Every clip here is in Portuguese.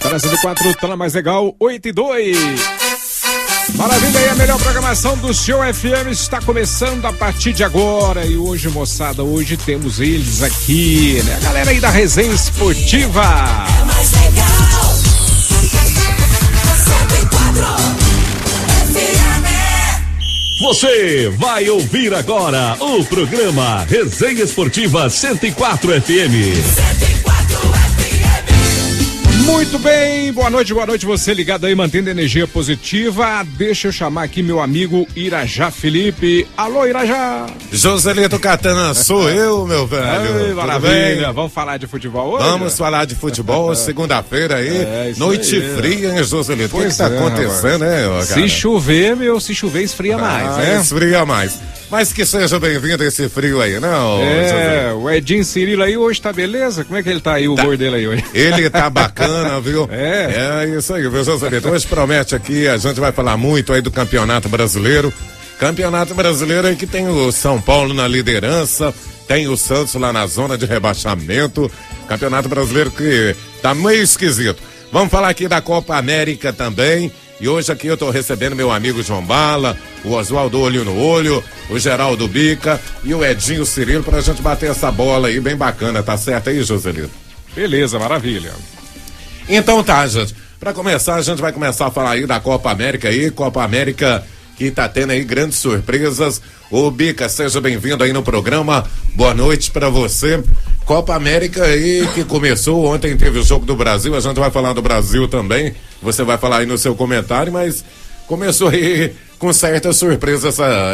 Trazendo 4, tá na mais legal, 8-2. Maravilha, aí a melhor programação do seu FM está começando a partir de agora. E hoje, moçada, hoje temos eles aqui, né? A galera aí da Resenha Esportiva. É mais legal. Você vai ouvir agora o programa Resenha Esportiva 104 FM. Muito bem, boa noite você ligado aí, mantendo a energia positiva. Deixa eu chamar aqui meu amigo Irajá Felipe. Alô, Irajá. Joselito Catana, sou eu, meu velho. Ei, maravilha, vamos falar de futebol hoje? Vamos falar de futebol, segunda-feira aí, noite fria, hein, Joselito? O que tá acontecendo, né, cara? Se chover, esfria mais, né? Esfria mais. Mas que seja bem-vindo esse frio aí, não? O Edinho Cirilo aí hoje tá beleza? Como é que ele tá aí, o humor dele aí hoje? Ele tá bacana, viu? É isso aí, viu, Joselito? Hoje promete aqui, a gente vai falar muito aí do Campeonato Brasileiro. Campeonato Brasileiro aí que tem o São Paulo na liderança, tem o Santos lá na zona de rebaixamento. Campeonato Brasileiro que tá meio esquisito. Vamos falar aqui da Copa América também. E hoje aqui eu tô recebendo meu amigo João Bala, o Oswaldo Olho no Olho, o Geraldo Bica e o Edinho Cirilo pra gente bater essa bola aí bem bacana, tá certo aí, Joselito? Beleza, maravilha. Então tá, gente, pra começar a gente vai começar a falar aí da Copa América aí, Copa América que tá tendo aí grandes surpresas. Ô Bica, seja bem-vindo aí no programa, boa noite pra você. Copa América aí que começou, ontem teve o jogo do Brasil, a gente vai falar do Brasil também, você vai falar aí no seu comentário, mas começou aí com certa surpresa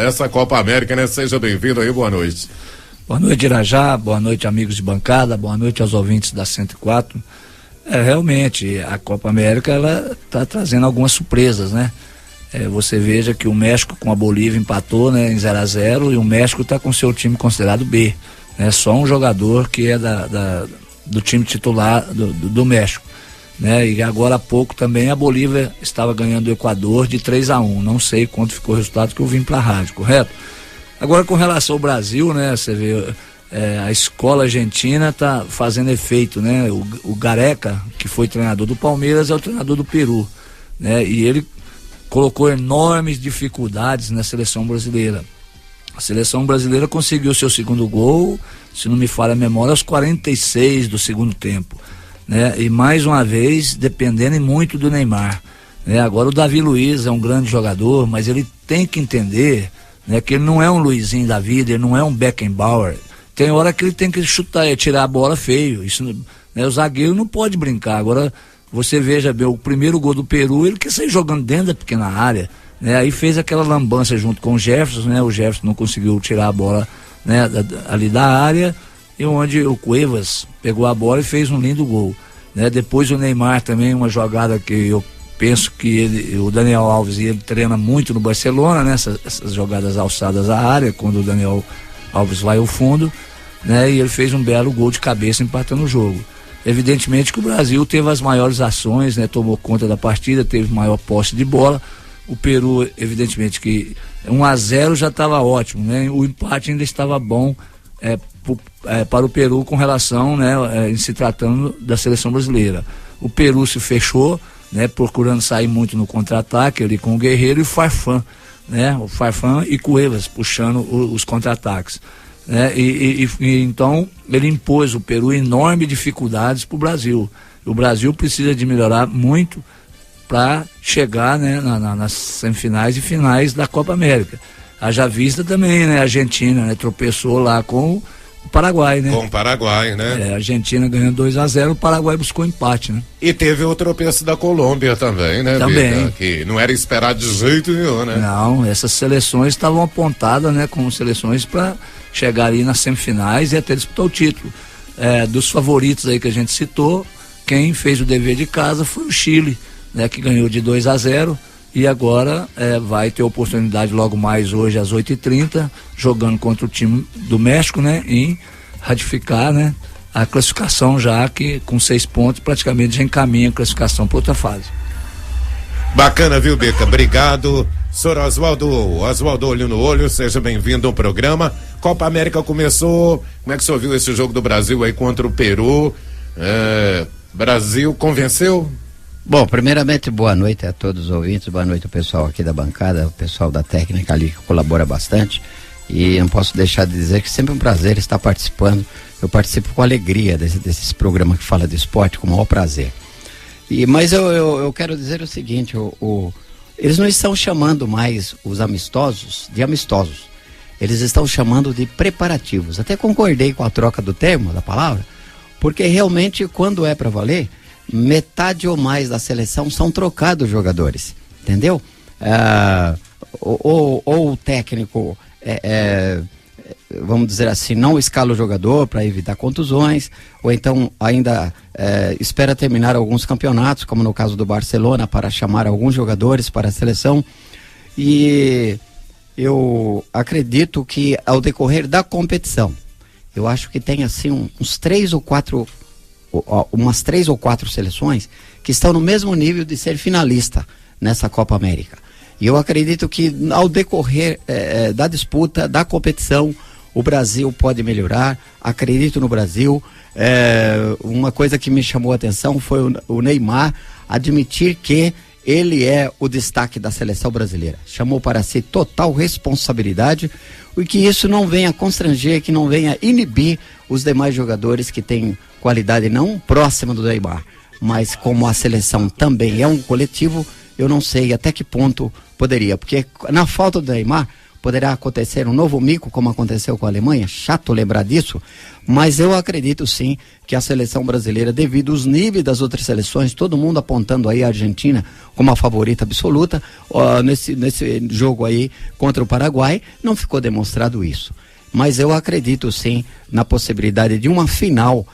essa Copa América, né? Seja bem-vindo aí, boa noite. Boa noite, Irajá, boa noite, amigos de bancada, boa noite aos ouvintes da 104. Realmente, a Copa América, ela tá trazendo algumas surpresas, né? Você veja que o México com a Bolívia empatou, né, em 0-0, e o México tá com seu time considerado B. Só um jogador que é do time titular do México, né? E agora há pouco também a Bolívia estava ganhando o Equador de 3-1, não sei quanto ficou o resultado que eu vim para a rádio, correto? Agora com relação ao Brasil, né? Você vê, a escola argentina tá fazendo efeito, né? O Gareca, que foi treinador do Palmeiras, é o treinador do Peru, né? E ele colocou enormes dificuldades na seleção brasileira. A seleção brasileira conseguiu seu segundo gol, se não me falha a memória, aos 46 do segundo tempo, né? E mais uma vez, dependendo muito do Neymar, né? Agora o Davi Luiz é um grande jogador, mas ele tem que entender, né, que ele não é um Luizinho da vida, ele não é um Beckenbauer. Tem hora que ele tem que chutar e tirar a bola feio. Isso, né, o zagueiro não pode brincar. Agora, você veja bem, o primeiro gol do Peru, ele quer sair jogando dentro da pequena área. Aí fez aquela lambança junto com o Jefferson, né? O Jefferson não conseguiu tirar a bola, né, ali da área, e onde o Cuevas pegou a bola e fez um lindo gol, né? Depois o Neymar também, uma jogada que eu penso que o Daniel Alves, ele treina muito no Barcelona, né? Essas jogadas alçadas à área, quando o Daniel Alves vai ao fundo, né? E ele fez um belo gol de cabeça empatando o jogo. Evidentemente que o Brasil teve as maiores ações, né? Tomou conta da partida, teve maior posse de bola. O Peru, evidentemente que 1-0 já estava ótimo, né? O empate ainda estava bom para o Peru com relação, né, em se tratando da seleção brasileira. O Peru se fechou, né, procurando sair muito no contra-ataque ali com o Guerreiro e o Farfán, né? O Farfán e Cuevas puxando os contra-ataques, né? E então ele impôs o Peru enormes dificuldades para o Brasil. O Brasil precisa de melhorar muito para chegar, né, nas semifinais e finais da Copa América. Haja vista também, né, a Argentina, né, tropeçou lá com o Paraguai, né? Com o Paraguai, né? A Argentina ganhando 2-0, o Paraguai buscou empate, né? E teve o tropeço da Colômbia também, né? Também. Bica, que não era esperado de jeito nenhum, né? Não, essas seleções estavam apontadas, né, como seleções para chegar ali nas semifinais e até disputar o título. Dos favoritos aí que a gente citou, quem fez o dever de casa foi o Chile, né, que ganhou de 2-0 e agora vai ter oportunidade logo mais hoje às 8h30, jogando contra o time do México, né, em ratificar, né, a classificação, já que com 6 pontos praticamente já encaminha a classificação para outra fase. Bacana, viu, Bica? Obrigado. Senhor Oswaldo Olho no Olho, seja bem-vindo ao programa. Copa América começou, como é que o senhor viu esse jogo do Brasil aí contra o Peru? Brasil convenceu? Bom, primeiramente, boa noite a todos os ouvintes, boa noite ao pessoal aqui da bancada, o pessoal da técnica ali que colabora bastante, e não posso deixar de dizer que sempre é um prazer estar participando. Eu participo com alegria desses programas que fala de esporte, com o maior prazer. Mas eu quero dizer o seguinte, eles não estão chamando mais os amistosos de amistosos, eles estão chamando de preparativos. Até concordei com a troca do termo, da palavra, porque realmente quando é para valer, metade ou mais da seleção são trocados jogadores, entendeu? Ou o técnico, vamos dizer assim, não escala o jogador para evitar contusões, ou então ainda espera terminar alguns campeonatos, como no caso do Barcelona, para chamar alguns jogadores para a seleção. E eu acredito que ao decorrer da competição, eu acho que tem assim umas 3 ou 4 seleções que estão no mesmo nível de ser finalista nessa Copa América. E eu acredito que ao decorrer da disputa, da competição, o Brasil pode melhorar. Acredito no Brasil. Uma coisa que me chamou a atenção foi o Neymar admitir que ele é o destaque da seleção brasileira. Chamou para si total responsabilidade, e que isso não venha constranger, que não venha inibir os demais jogadores que têm qualidade não próxima do Neymar, mas como a seleção também é um coletivo, eu não sei até que ponto poderia, porque na falta do Neymar poderá acontecer um novo mico, como aconteceu com a Alemanha, chato lembrar disso, mas eu acredito sim que a seleção brasileira, devido aos níveis das outras seleções, todo mundo apontando aí a Argentina como a favorita absoluta, nesse jogo aí contra o Paraguai, não ficou demonstrado isso. Mas eu acredito sim na possibilidade de uma final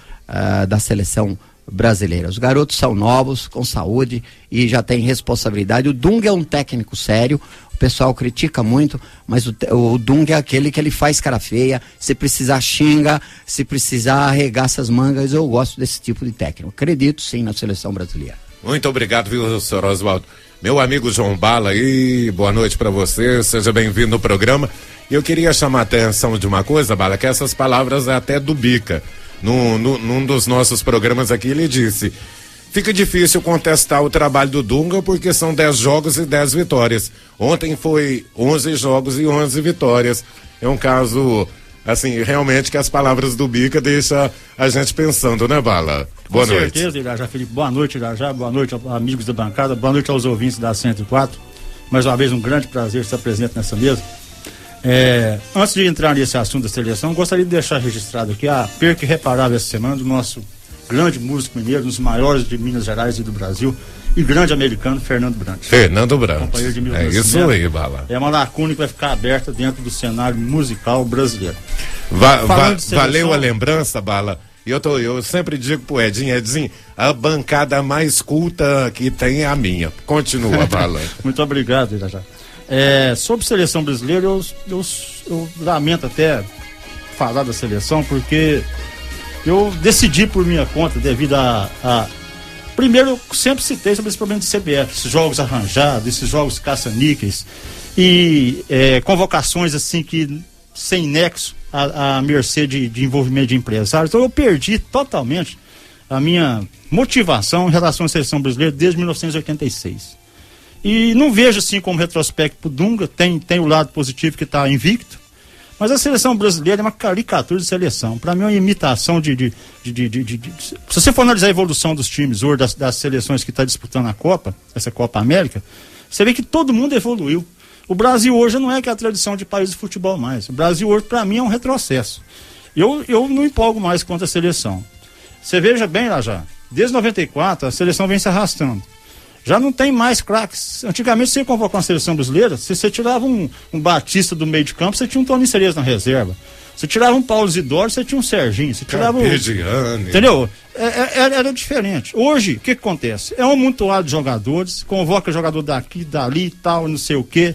da seleção brasileira. Os garotos são novos, com saúde e já têm responsabilidade. O Dunga é um técnico sério, o pessoal critica muito, mas o Dunga é aquele que ele faz cara feia, se precisar xinga, se precisar arregaça as mangas. Eu gosto desse tipo de técnico. Acredito sim na seleção brasileira. Muito obrigado, viu, senhor Oswaldo? Meu amigo João Bala aí, boa noite para você, seja bem-vindo ao programa. E eu queria chamar a atenção de uma coisa, Bala, que essas palavras é até do Bica. Num dos nossos programas aqui ele disse: fica difícil contestar o trabalho do Dunga porque são 10 jogos e 10 vitórias. Ontem foi 11 jogos e 11 vitórias. É um caso, assim, realmente que as palavras do Bica deixam a gente pensando, né, Bala? Boa noite. Com certeza, Irajá Felipe. Boa noite, Irajá. Boa noite, amigos da bancada. Boa noite aos ouvintes da 104. Mais uma vez, um grande prazer estar presente nessa mesa. Antes de entrar nesse assunto da seleção, gostaria de deixar registrado aqui a perca irreparável essa semana do nosso grande músico mineiro, um dos maiores de Minas Gerais e do Brasil, e grande americano, Fernando Brant. Companheiro de Milton Nascimento. Isso aí, Bala. É uma lacuna que vai ficar aberta dentro do cenário musical brasileiro. Valeu a lembrança, Bala. E eu sempre digo pro Edinho, a bancada mais culta que tem é a minha. Continua, Bala. Muito obrigado, Irajá. Sobre seleção brasileira, eu lamento até falar da seleção, porque eu decidi por minha conta, devido primeiro, eu sempre citei sobre esse problema de CBF, esses jogos arranjados, esses jogos caça-níqueis e convocações assim que sem nexo à mercê de envolvimento de empresários. Então eu perdi totalmente a minha motivação em relação à seleção brasileira desde 1986. E não vejo assim como retrospecto pro Dunga, tem o lado positivo que está invicto, mas a seleção brasileira é uma caricatura de seleção. Para mim é uma imitação se você for analisar a evolução dos times hoje, das seleções que está disputando a Copa, essa Copa América, você vê que todo mundo evoluiu. O Brasil hoje não é que a tradição de país de futebol mais. O Brasil hoje, para mim, é um retrocesso. Eu não empolgo mais contra a seleção. Você veja bem lá já, desde 94 a seleção vem se arrastando. Já não tem mais craques. Antigamente você ia convocar uma seleção brasileira, se você tirava um Batista do meio de campo, você tinha um Tony Cerezo na reserva. Você tirava um Paulo Isidoro, você tinha um Serginho. Você tirava entendeu? Era diferente. Hoje, o que acontece? É um amontoado de jogadores, convoca jogador daqui, dali e tal, não sei o quê.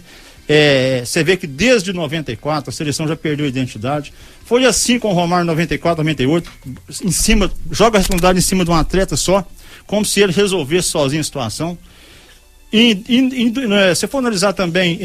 Você vê que desde 94 a seleção já perdeu a identidade. Foi assim com o Romário em 94, 98, joga a responsabilidade em cima de um atleta só, como se ele resolvesse sozinho a situação. Se for analisar também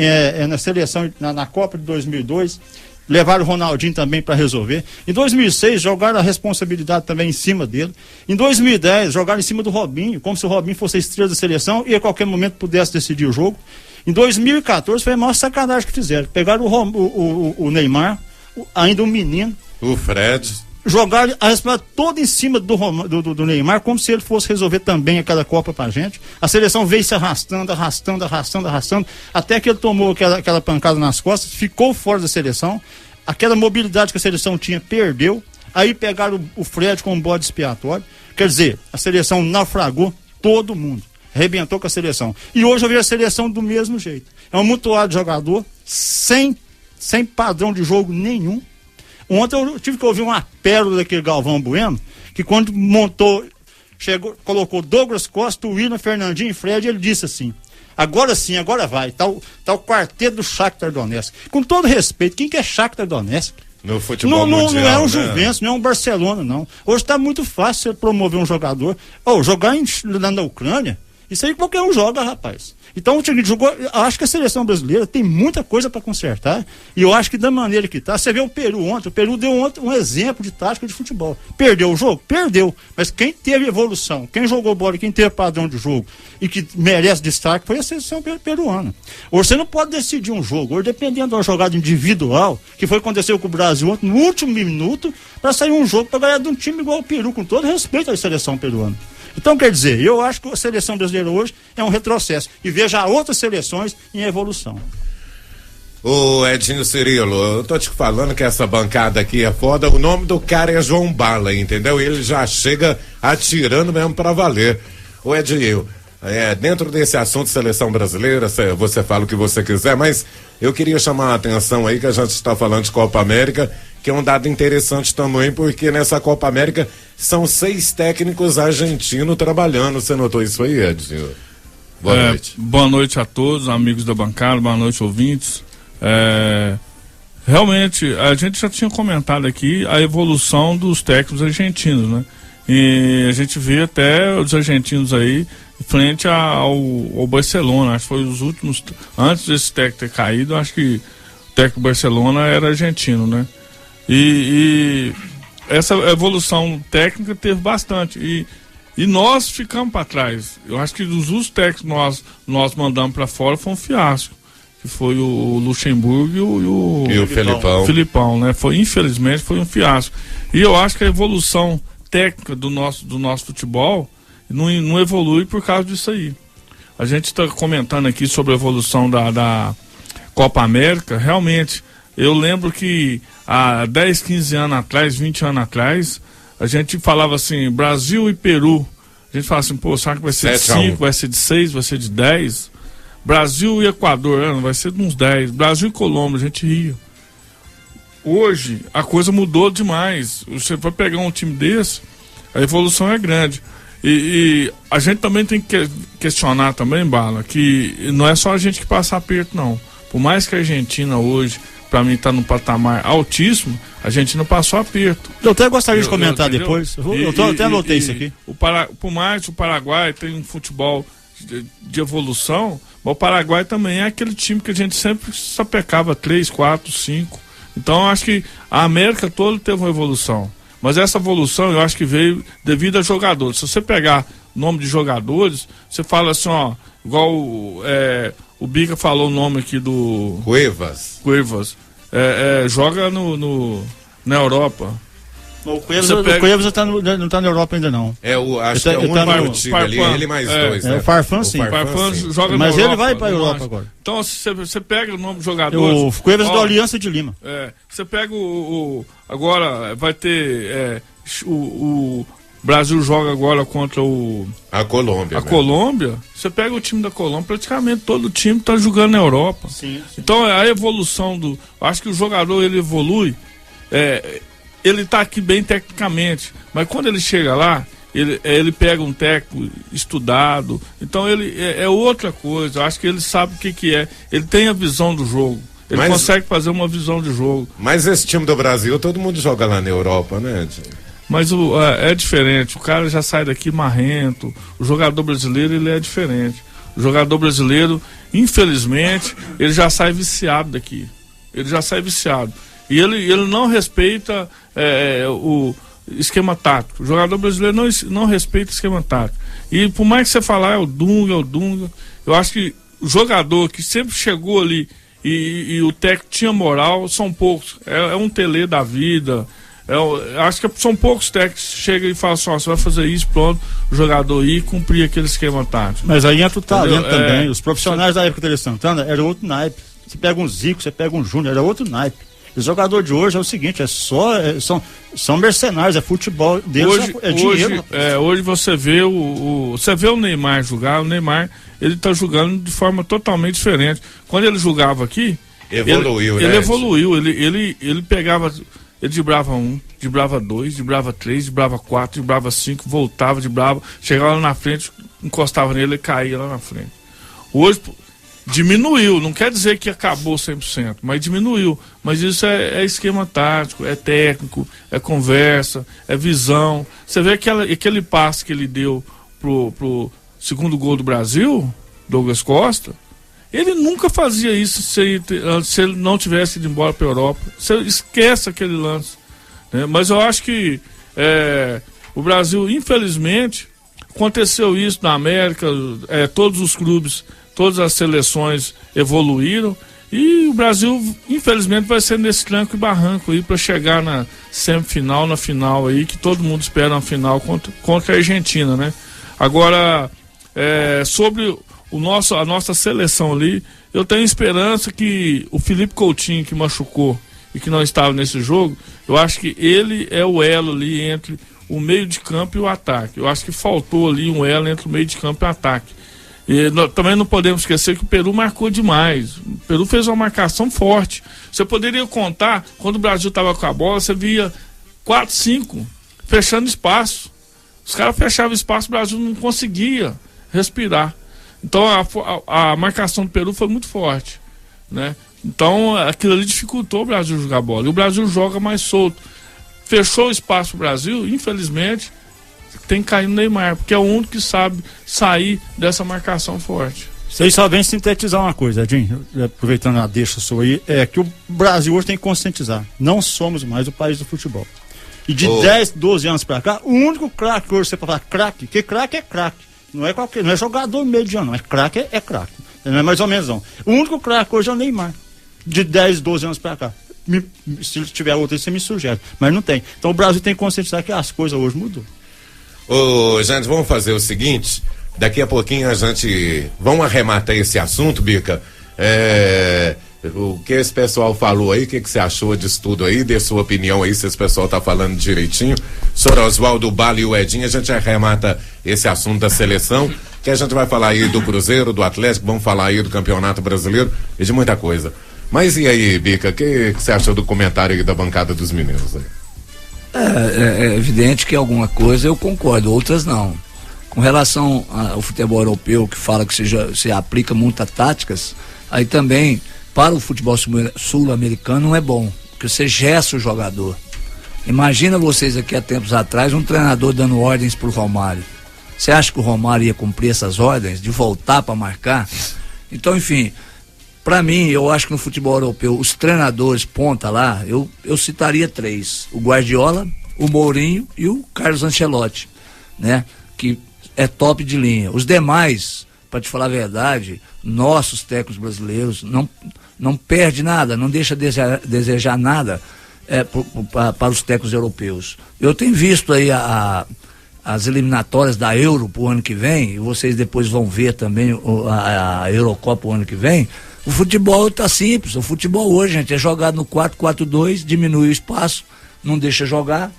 na seleção, na Copa de 2002, levaram o Ronaldinho também para resolver. Em 2006, jogaram a responsabilidade também em cima dele. Em 2010, jogaram em cima do Robinho, como se o Robinho fosse a estrela da seleção e a qualquer momento pudesse decidir o jogo. Em 2014, foi a maior sacanagem que fizeram. Pegaram o Neymar, ainda um menino. O Fred. Jogaram a responsabilidade toda em cima do Neymar, como se ele fosse resolver também aquela Copa pra gente. A seleção veio se arrastando, até que ele tomou aquela pancada nas costas, ficou fora da seleção. Aquela mobilidade que a seleção tinha, perdeu. Aí pegaram o Fred como bode expiatório. Quer dizer, a seleção naufragou todo mundo. Arrebentou com a seleção. E hoje eu vejo a seleção do mesmo jeito. É um amontoado de jogador, sem padrão de jogo nenhum. Ontem eu tive que ouvir uma pérola daquele Galvão Bueno, que quando montou, colocou Douglas Costa, Willian, Fernandinho e Fred, ele disse assim: agora sim, agora vai. Tá o quarteto do Shakhtar Donetsk. Com todo respeito, quem que é Shakhtar Donetsk? No futebol mundial, não é um né? Juventus, não é um Barcelona, não. Hoje está muito fácil você promover um jogador. Jogar lá na Ucrânia, isso aí qualquer um joga, rapaz. Então, acho que a seleção brasileira tem muita coisa para consertar, e eu acho que da maneira que tá, você vê o Peru ontem, o Peru deu ontem um exemplo de tática de futebol. Perdeu o jogo? Perdeu. Mas quem teve evolução, quem jogou bola, quem teve padrão de jogo e que merece destaque foi a seleção peruana. Hoje você não pode decidir um jogo, hoje dependendo de uma jogada individual, que foi o que aconteceu com o Brasil ontem, no último minuto, para sair um jogo para ganhar de um time igual o Peru, com todo respeito à seleção peruana. Então, quer dizer, eu acho que a seleção brasileira hoje é um retrocesso. E veja outras seleções em evolução. Ô Edinho Cirilo, eu tô te falando que essa bancada aqui é foda. O nome do cara é João Bala, entendeu? Ele já chega atirando mesmo pra valer. Ô Edinho, dentro desse assunto de seleção brasileira, você fala o que você quiser, mas eu queria chamar a atenção aí que a gente está falando de Copa América, que é um dado interessante também, porque nessa Copa América são 6 técnicos argentinos trabalhando. Você notou isso aí, Edinho? Boa noite. Boa noite a todos, amigos da bancada, boa noite, ouvintes. Realmente, a gente já tinha comentado aqui a evolução dos técnicos argentinos, né? E a gente vê até os argentinos aí frente ao Barcelona. Acho que foi os últimos, antes desse técnico ter caído, acho que o técnico do Barcelona era argentino, né? E essa evolução técnica teve bastante. E nós ficamos para trás. Eu acho que dos últimos técnicos nós mandamos para fora foi um fiasco. Que foi o Luxemburgo e o Filipão, né? Infelizmente foi um fiasco. E eu acho que a evolução técnica do nosso futebol não evolui por causa disso aí. A gente está comentando aqui sobre a evolução da Copa América. Realmente, eu lembro que há 10, 15 anos atrás, 20 anos atrás, a gente falava assim, Brasil e Peru. A gente fala assim, pô, será que vai ser de 5, vai ser de 6, vai ser de 10? Brasil e Equador, vai ser de uns 10. Brasil e Colômbia, a gente ria. Hoje, a coisa mudou demais. Você vai pegar um time desse, a evolução é grande. E a gente também tem que questionar também, Bala, que não é só a gente que passa aperto, não. Por mais que a Argentina hoje, para mim, está num patamar altíssimo, a Argentina passou aperto. Eu até gostaria de comentar depois. Eu até anotei isso aqui. Por mais que o Paraguai tem um futebol de evolução, mas o Paraguai também é aquele time que a gente sempre sapecava 3, 4, 5. Então, eu acho que a América toda teve uma evolução. Mas essa evolução, eu acho que veio devido a jogadores. Se você pegar nome de jogadores, você fala assim, ó, igual o Bica falou o nome aqui do... Cuevas. Joga na Europa. O Cuevas não está na Europa ainda não. Acho que é o único time ali, ele mais 2. O Farfan sim. O Farfan joga mas na Europa. Ele vai para a Europa agora. Então, você pega o nome do jogador... O Cuevas da Aliança de Lima. Você pega agora vai ter... o Brasil joga agora contra a Colômbia. Colômbia. Você pega o time da Colômbia, praticamente todo o time está jogando na Europa. Sim. Então, a evolução acho que o jogador, ele evolui... ele está aqui bem tecnicamente, mas quando ele chega lá, ele pega um técnico estudado, então ele é outra coisa. Eu acho que ele sabe o que é, ele tem a visão do jogo, ele consegue fazer uma visão de jogo. Mas esse time do Brasil, todo mundo joga lá na Europa, né? Mas é diferente, o cara já sai daqui marrento, o jogador brasileiro ele é diferente. O jogador brasileiro, infelizmente, ele já sai viciado daqui, ele já sai viciado. E ele não respeita o esquema tático. O jogador brasileiro não respeita o esquema tático. E por mais que você falar, é o Dunga, eu acho que o jogador que sempre chegou ali e o técnico tinha moral, são poucos. É um Tele da vida. Acho que são poucos técnicos que chegam e falam assim, você vai fazer isso, pronto, o jogador ir cumprir aquele esquema tático. Mas aí entra o talento também. Os profissionais da época do Tele Santana era outro naipe. Você pega um Zico, você pega um Júnior, era outro naipe. O jogador de hoje é o seguinte, são mercenários, é futebol deles, é dinheiro. Hoje você vê você vê o Neymar jogar, o Neymar, ele tá jogando de forma totalmente diferente. Quando ele jogava aqui, ele evoluiu, ele pegava, ele driblava 1, driblava 2, driblava 3, driblava 4, driblava 5, voltava, driblava, chegava lá na frente, encostava nele e caía lá na frente. Hoje diminuiu, não quer dizer que acabou 100%, mas diminuiu. Mas isso é esquema tático, é técnico, é conversa, é visão. Você vê aquele passe que ele deu pro segundo gol do Brasil, Douglas Costa, ele nunca fazia isso se ele não tivesse ido embora para a Europa. Você esquece aquele lance, né? Mas eu acho que o Brasil, infelizmente, aconteceu isso na América, todos os clubes, todas as seleções evoluíram e o Brasil, infelizmente, vai ser nesse tranco e barranco aí para chegar na semifinal, na final aí, que todo mundo espera na final contra a Argentina, né? Agora, sobre a nossa seleção ali, eu tenho esperança que o Felipe Coutinho, que machucou e que não estava nesse jogo, eu acho que ele é o elo ali entre o meio de campo e o ataque. Eu acho que faltou ali um elo entre o meio de campo e o ataque. E também não podemos esquecer que o Peru marcou demais. O Peru fez uma marcação forte. Você poderia contar, quando o Brasil estava com a bola, você via 4, 5 fechando espaço. Os caras fechavam espaço, o Brasil não conseguia respirar. Então a marcação do Peru foi muito forte, né? Então aquilo ali dificultou o Brasil jogar bola. E o Brasil joga mais solto. Fechou o espaço pro Brasil, infelizmente, tem que cair no Neymar, porque é o único que sabe sair dessa marcação forte. Vocês só vêm sintetizar uma coisa, Edinho, aproveitando a deixa sua aí, é que o Brasil hoje tem que conscientizar. Não somos mais o país do futebol. E de 10, 12 anos pra cá, o único craque hoje, você pode falar craque, que craque é craque. Não é jogador mediano, não. Craque é craque. Não é mais ou menos não. O único craque hoje é o Neymar. De 10, 12 anos pra cá. Se tiver outro, você me sugere. Mas não tem. Então o Brasil tem que conscientizar que as coisas hoje mudou. Gente, vamos fazer o seguinte. Daqui a pouquinho vamos arrematar esse assunto, Bica. O que esse pessoal falou aí, o que você achou disso tudo aí, dê sua opinião aí, se esse pessoal tá falando direitinho. Senhor Oswaldo, Bala e o Edinho, a gente arremata esse assunto da seleção, que a gente vai falar aí do Cruzeiro, do Atlético, vamos falar aí do Campeonato Brasileiro e de muita coisa. Mas e aí, Bica, o que você achou do comentário aí da bancada dos meninos aí? É evidente que alguma coisa eu concordo, outras não. Com relação ao futebol europeu, que fala que se aplica muitas táticas, aí também para o futebol sul-americano não é bom, porque você gesta o jogador. Imagina vocês aqui há tempos atrás um treinador dando ordens pro Romário. Você acha que o Romário ia cumprir essas ordens de voltar para marcar? Então, enfim, para mim, eu acho que no futebol europeu os treinadores ponta lá, eu citaria 3: o Guardiola, o Mourinho e o Carlos Ancelotti, né? Que é top de linha. Os demais, para te falar a verdade, nossos técnicos brasileiros não perde nada, não deixa desejar nada para os técnicos europeus. Eu tenho visto aí as eliminatórias da Euro pro ano que vem, e vocês depois vão ver também a Eurocopa o ano que vem. O futebol tá simples, o futebol hoje, gente, é jogado no 4-4-2, diminui o espaço, não deixa jogar,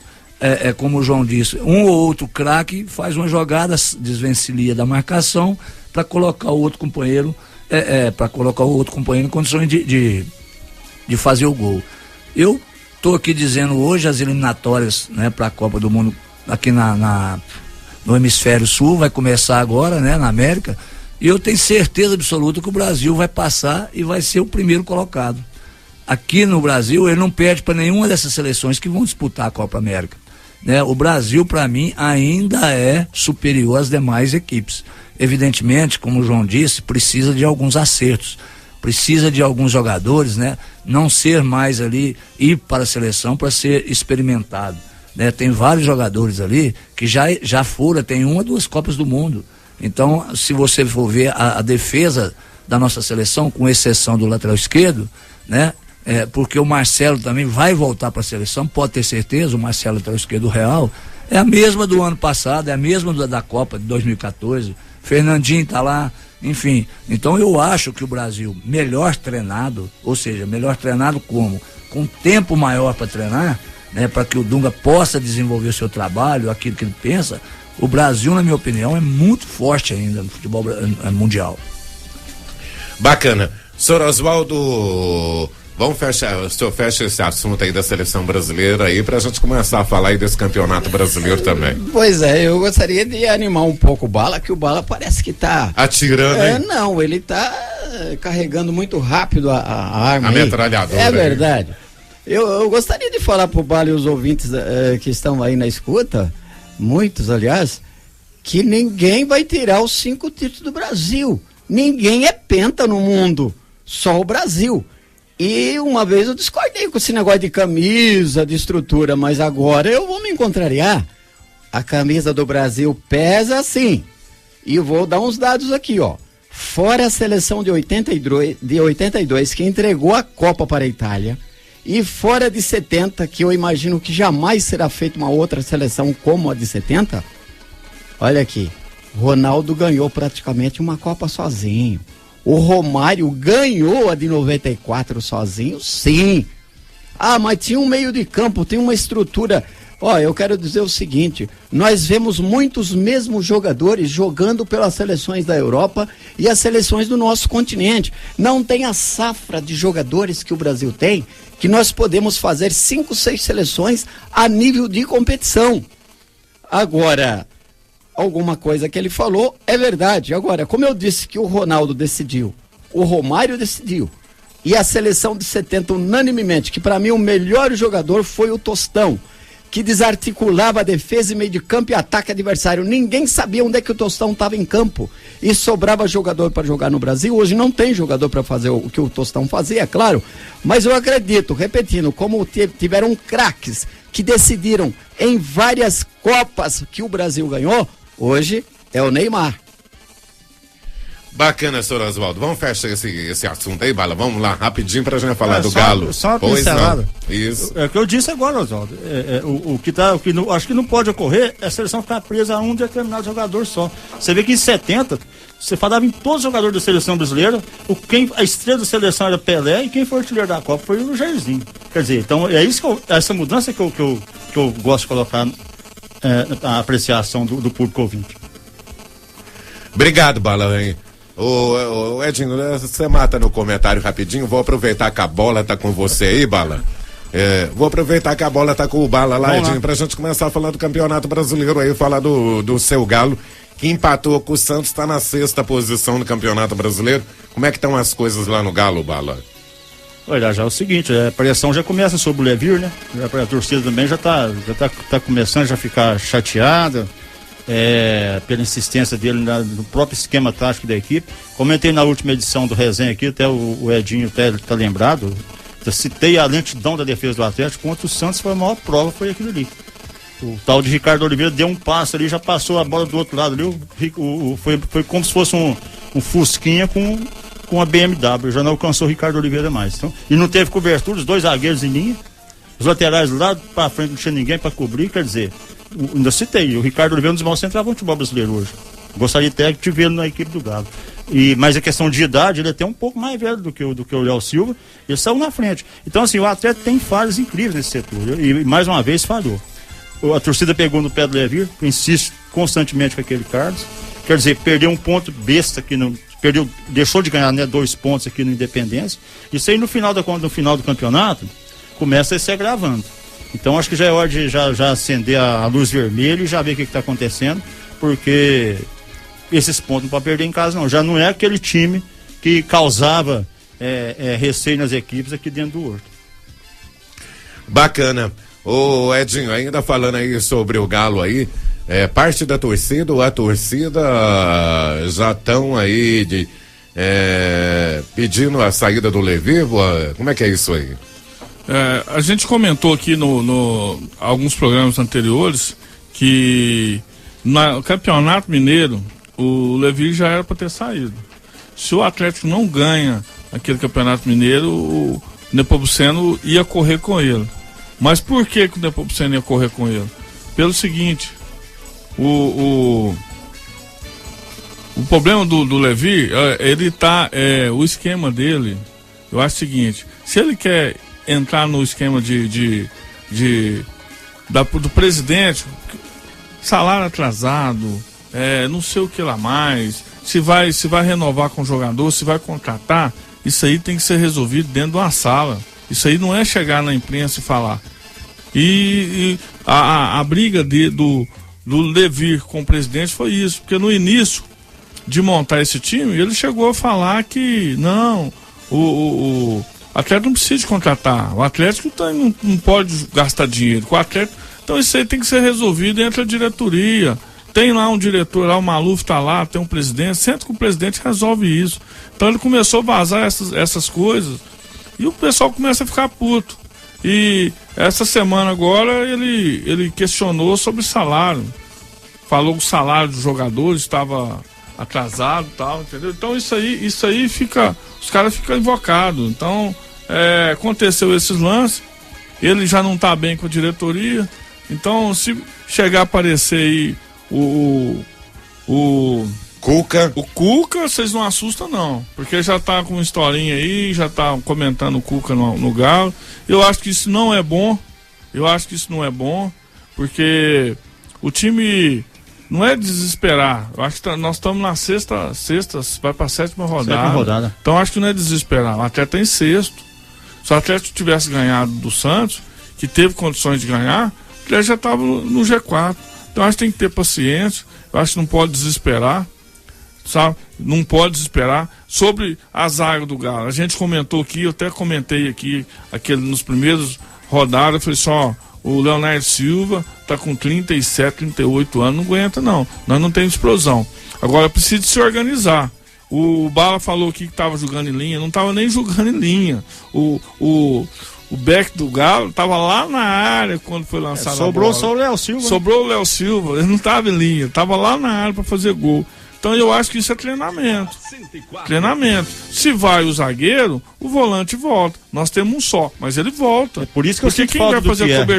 como o João disse, um ou outro craque faz uma jogada, desvencilha da marcação para colocar o outro companheiro em condições de fazer o gol. Eu tô aqui dizendo hoje as eliminatórias, né, para a Copa do Mundo aqui no hemisfério sul, vai começar agora, né, na América. E eu tenho certeza absoluta que o Brasil vai passar e vai ser o primeiro colocado. Aqui no Brasil, ele não perde para nenhuma dessas seleções que vão disputar a Copa América, né? O Brasil, para mim, ainda é superior às demais equipes. Evidentemente, como o João disse, precisa de alguns acertos. precisa de alguns jogadores, né? Não ser mais ali, ir para a seleção para ser experimentado, né? Tem vários jogadores ali que já foram, tem 1 ou 2 Copas do Mundo. Então, se você for ver a defesa da nossa seleção, com exceção do lateral esquerdo, né? Porque o Marcelo também vai voltar para a seleção, pode ter certeza, o Marcelo, lateral esquerdo Real, é a mesma do ano passado, é a mesma da Copa de 2014, Fernandinho tá lá, enfim. Então eu acho que o Brasil, melhor treinado, ou seja, melhor treinado como? Com tempo maior para treinar, né? Para que o Dunga possa desenvolver o seu trabalho, aquilo que ele pensa, o Brasil, na minha opinião, é muito forte ainda no futebol mundial. Bacana. Senhor Oswaldo, vamos fechar, o senhor fecha esse assunto aí da seleção brasileira aí pra gente começar a falar aí desse campeonato brasileiro também. Pois é, eu gostaria de animar um pouco o Bala, que o Bala parece que tá... Atirando, hein? Não, ele tá carregando muito rápido a arma. A metralhadora. É verdade. Eu gostaria de falar pro Bala e os ouvintes que estão aí na escuta, muitos aliás, que ninguém vai tirar os 5 títulos do Brasil. Ninguém é penta no mundo, só o Brasil. E uma vez eu discordei com esse negócio de camisa, de estrutura, mas agora eu vou me contrariar. A camisa do Brasil pesa sim. E eu vou dar uns dados aqui, ó. Fora a seleção de 82 que entregou a Copa para a Itália, e fora de 70, que eu imagino que jamais será feita uma outra seleção como a de 70, olha aqui, Ronaldo ganhou praticamente uma Copa sozinho. O Romário ganhou a de 94 sozinho, sim. Ah, mas tinha um meio de campo, tem uma estrutura. Ó, eu quero dizer o seguinte, nós vemos muitos mesmos jogadores jogando pelas seleções da Europa e as seleções do nosso continente. Não tem a safra de jogadores que o Brasil tem, que nós podemos fazer 5, 6 seleções a nível de competição. Agora, alguma coisa que ele falou é verdade. Agora, como eu disse que o Ronaldo decidiu, o Romário decidiu, e a seleção de 70 unanimemente, que para mim o melhor jogador foi o Tostão, que desarticulava a defesa e meio de campo e ataque adversário. Ninguém sabia onde é que o Tostão estava em campo e sobrava jogador para jogar no Brasil. Hoje não tem jogador para fazer o que o Tostão fazia, é claro, mas eu acredito, repetindo, como tiveram craques que decidiram em várias Copas que o Brasil ganhou, hoje é o Neymar. Bacana, senhor Oswaldo. Vamos fechar esse assunto aí, Bala. Vamos lá, rapidinho pra gente falar do Galo. Só uma pincelada. Isso. É o que eu disse agora, Oswaldo. Acho que não pode ocorrer é a seleção ficar presa a um determinado jogador só. Você vê que em 70, você falava em todos os jogadores da seleção brasileira, a estrela da seleção era Pelé e quem foi artilheiro da Copa foi o Jairzinho. Quer dizer, então é isso essa mudança que eu gosto de colocar a apreciação do público ouvinte. Obrigado, Bala, hein? Ô Edinho, você mata no comentário rapidinho, vou aproveitar que a bola tá com você aí, Bala. Vou aproveitar que a bola tá com o Bala lá, Edinho, pra gente começar a falar do Campeonato Brasileiro aí, falar do seu Galo, que empatou com o Santos, tá na 6ª posição no Campeonato Brasileiro. Como é que estão as coisas lá no Galo, Bala? Olha, já é o seguinte, a pressão já começa sobre o Levir, né? A torcida também já tá começando a ficar chateada. Pela insistência dele no próprio esquema tático da equipe. Comentei na última edição do Resenha aqui, até o Edinho até tá lembrado, eu citei a lentidão da defesa do Atlético contra o Santos, foi a maior prova, foi aquilo ali. O tal de Ricardo Oliveira deu um passo ali, já passou a bola do outro lado ali, foi como se fosse um Fusquinha com a BMW, já não alcançou o Ricardo Oliveira mais. Então, e não teve cobertura, os 2 zagueiros em linha, os laterais do lado para frente não tinha ninguém para cobrir, quer dizer, ainda citei, o Ricardo Oliveira é um dos maiores centroavantes do futebol brasileiro hoje. Gostaria até de vê-lo na equipe do Galo. Mas a questão de idade, ele é até um pouco mais velho do que o Léo Silva, ele saiu na frente. Então, assim, o Atlético tem falhas incríveis nesse setor, e mais uma vez falhou. A torcida pegou no pé do Levir, insiste constantemente com aquele Carlos, quer dizer, perdeu um ponto besta que não. Deixou de ganhar, né, 2 pontos aqui no Independência. Isso aí no final do campeonato começa a se agravando. Então acho que já é hora de já acender a luz vermelha e já ver o que está acontecendo, porque esses pontos não pode perder em casa não. Já não é aquele time que causava receio nas equipes aqui dentro do Horto. Bacana. Ô Edinho, ainda falando aí sobre o Galo aí, parte da torcida ou a torcida já estão aí pedindo a saída do Levi. Como é que é isso aí? A gente comentou aqui no alguns programas anteriores que no Campeonato Mineiro o Levi já era para ter saído. Se o Atlético não ganha aquele Campeonato Mineiro, o Nepomuceno ia correr com ele. Mas por que o Nepomuceno ia correr com ele? Pelo seguinte, o problema do Levi, ele tá, o esquema dele, eu acho o seguinte: se ele quer entrar no esquema do presidente, salário atrasado, não sei o que lá mais, se vai renovar com o jogador, se vai contratar, isso aí tem que ser resolvido dentro de uma sala. Isso aí não é chegar na imprensa e falar. E a briga do Levi com o presidente foi isso, porque no início de montar esse time, ele chegou a falar que não, o Atlético não precisa de contratar, o Atlético não pode gastar dinheiro com o Atlético. Então isso aí tem que ser resolvido entre a diretoria. Tem lá um diretor, lá o Maluf tá lá, tem um presidente, senta com o presidente e resolve isso. Então ele começou a vazar essas coisas e o pessoal começa a ficar puto. E essa semana agora ele questionou sobre salário. Falou que o salário dos jogadores estava atrasado e tal, entendeu? Então isso aí fica, os caras ficam invocados. Então aconteceu esses lances, ele já não tá bem com a diretoria. Então se chegar a aparecer aí o Cuca. O Cuca, vocês não assustam não, porque já tá com uma historinha aí, já tá comentando o Cuca no Galo. Eu acho que isso não é bom, porque o time não é desesperar. Eu acho que nós estamos na sexta, vai pra sétima rodada. Então acho que não é desesperar, o Atlético tá em sexto. Se o Atlético tivesse ganhado do Santos, que teve condições de ganhar, o Atlético já estava no G4. Então acho que tem que ter paciência, eu acho que não pode desesperar, sabe? Não pode desesperar. Sobre a zaga do Galo, a gente comentou aqui, eu até comentei aqui, nos primeiros rodadas, eu falei só, o Leonardo Silva tá com 37, 38 anos, não aguenta não, nós não temos explosão. Agora precisa se organizar. O Bala falou aqui que tava jogando em linha, não tava nem jogando em linha. O back do Galo estava lá na área quando foi lançado a bola. Sobrou só o Léo Silva. Sobrou o Léo Silva, ele não estava em linha, estava lá na área para fazer gol. Então eu acho que isso é treinamento. Treinamento. Se vai o zagueiro, o volante volta. Nós temos um só, mas ele volta. É por isso que eu sinto falta do Pierre. Quem vai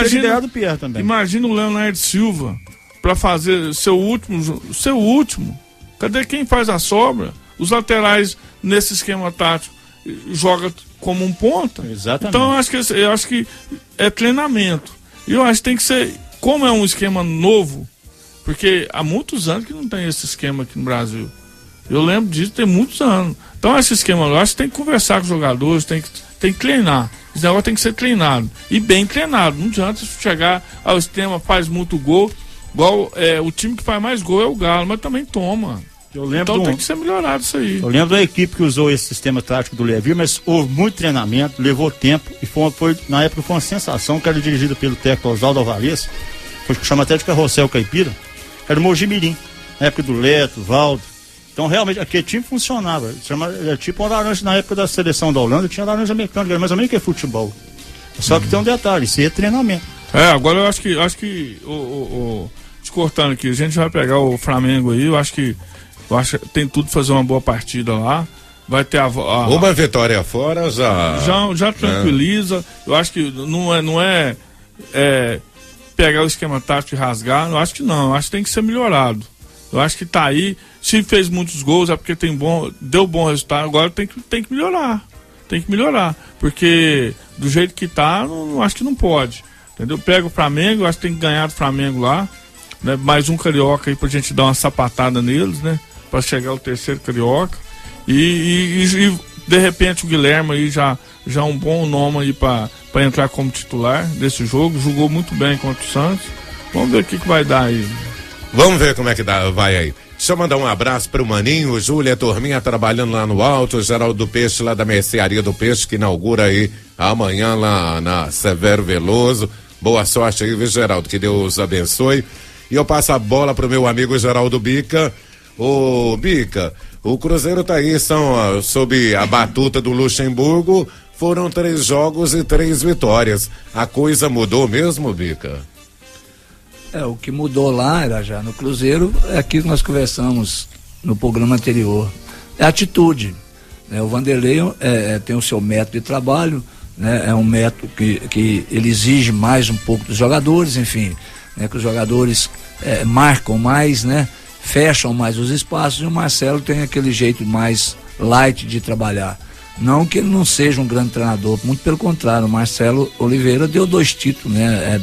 fazer a cobertura? Imagina o Leonardo Silva para fazer seu último. Cadê quem faz a sobra? Os nesse esquema tático joga como um ponta. Exatamente. Então eu acho que é treinamento. E eu acho que tem que ser, como é um esquema novo, porque há muitos anos que não tem esse esquema aqui no Brasil. Eu lembro disso, tem muitos anos. Então esse esquema, eu acho que tem que conversar com os jogadores, tem que treinar. Esse negócio tem que ser treinado. E bem treinado. Não adianta chegar ao esquema, faz muito gol. Igual o time que faz mais gol é o Galo, mas também toma. Então tem que ser melhorado isso aí. Eu lembro da equipe que usou esse sistema tático do Levi, mas houve muito treinamento, levou tempo e na época foi uma sensação, que era dirigida pelo técnico Oswaldo Alvarez, foi que chama até de Carrossel Caipira, era o Mojimirim, na época do Leto, Valdo. Então realmente aquele time funcionava, era tipo uma laranja na época da seleção da Holanda, tinha laranja mecânica, era mais ou menos que é futebol. Só que tem um detalhe, isso é treinamento. Agora eu acho que te cortando aqui, a gente vai pegar o Flamengo aí, eu acho que tem tudo para fazer uma boa partida lá. Vai ter uma vitória fora já tranquiliza. Eu acho que não é pegar o esquema tático e rasgar. Eu acho que não. Eu acho que tem que ser melhorado. Eu acho que tá aí. Se fez muitos gols é porque deu bom resultado. Agora tem que melhorar. Tem que melhorar. Porque do jeito que tá, acho que não pode. Entendeu? Pega o Flamengo, eu acho que tem que ganhar do Flamengo lá. Né? Mais um carioca aí pra gente dar uma sapatada neles, né? Para chegar o terceiro carioca e de repente o Guilherme aí já um bom nome aí para entrar como titular desse jogo, jogou muito bem contra o Santos. Vamos ver o que vai dar aí. Vamos ver como é que vai aí. Deixa eu mandar um abraço pro Maninho, Júlia Turminha trabalhando lá no alto, Geraldo do Peixe lá da Mercearia do Peixe, que inaugura aí amanhã lá na Severo Veloso. Boa sorte aí, viu, Geraldo? Que Deus abençoe. E eu passo a bola pro meu amigo Geraldo Bica. Ô, Bica, o Cruzeiro tá aí, sob a batuta do Luxemburgo, foram 3 jogos e 3 vitórias. A coisa mudou mesmo, Bica? O que mudou lá, era já no Cruzeiro, é aquilo que nós conversamos no programa anterior. É a atitude. Né? O Vanderlei tem o seu método de trabalho, né? É um método que ele exige mais um pouco dos jogadores, enfim, né? Que os jogadores marcam mais, né? Fecham mais os espaços, e o Marcelo tem aquele jeito mais light de trabalhar. Não que ele não seja um grande treinador, muito pelo contrário, o Marcelo Oliveira deu 2 títulos, né?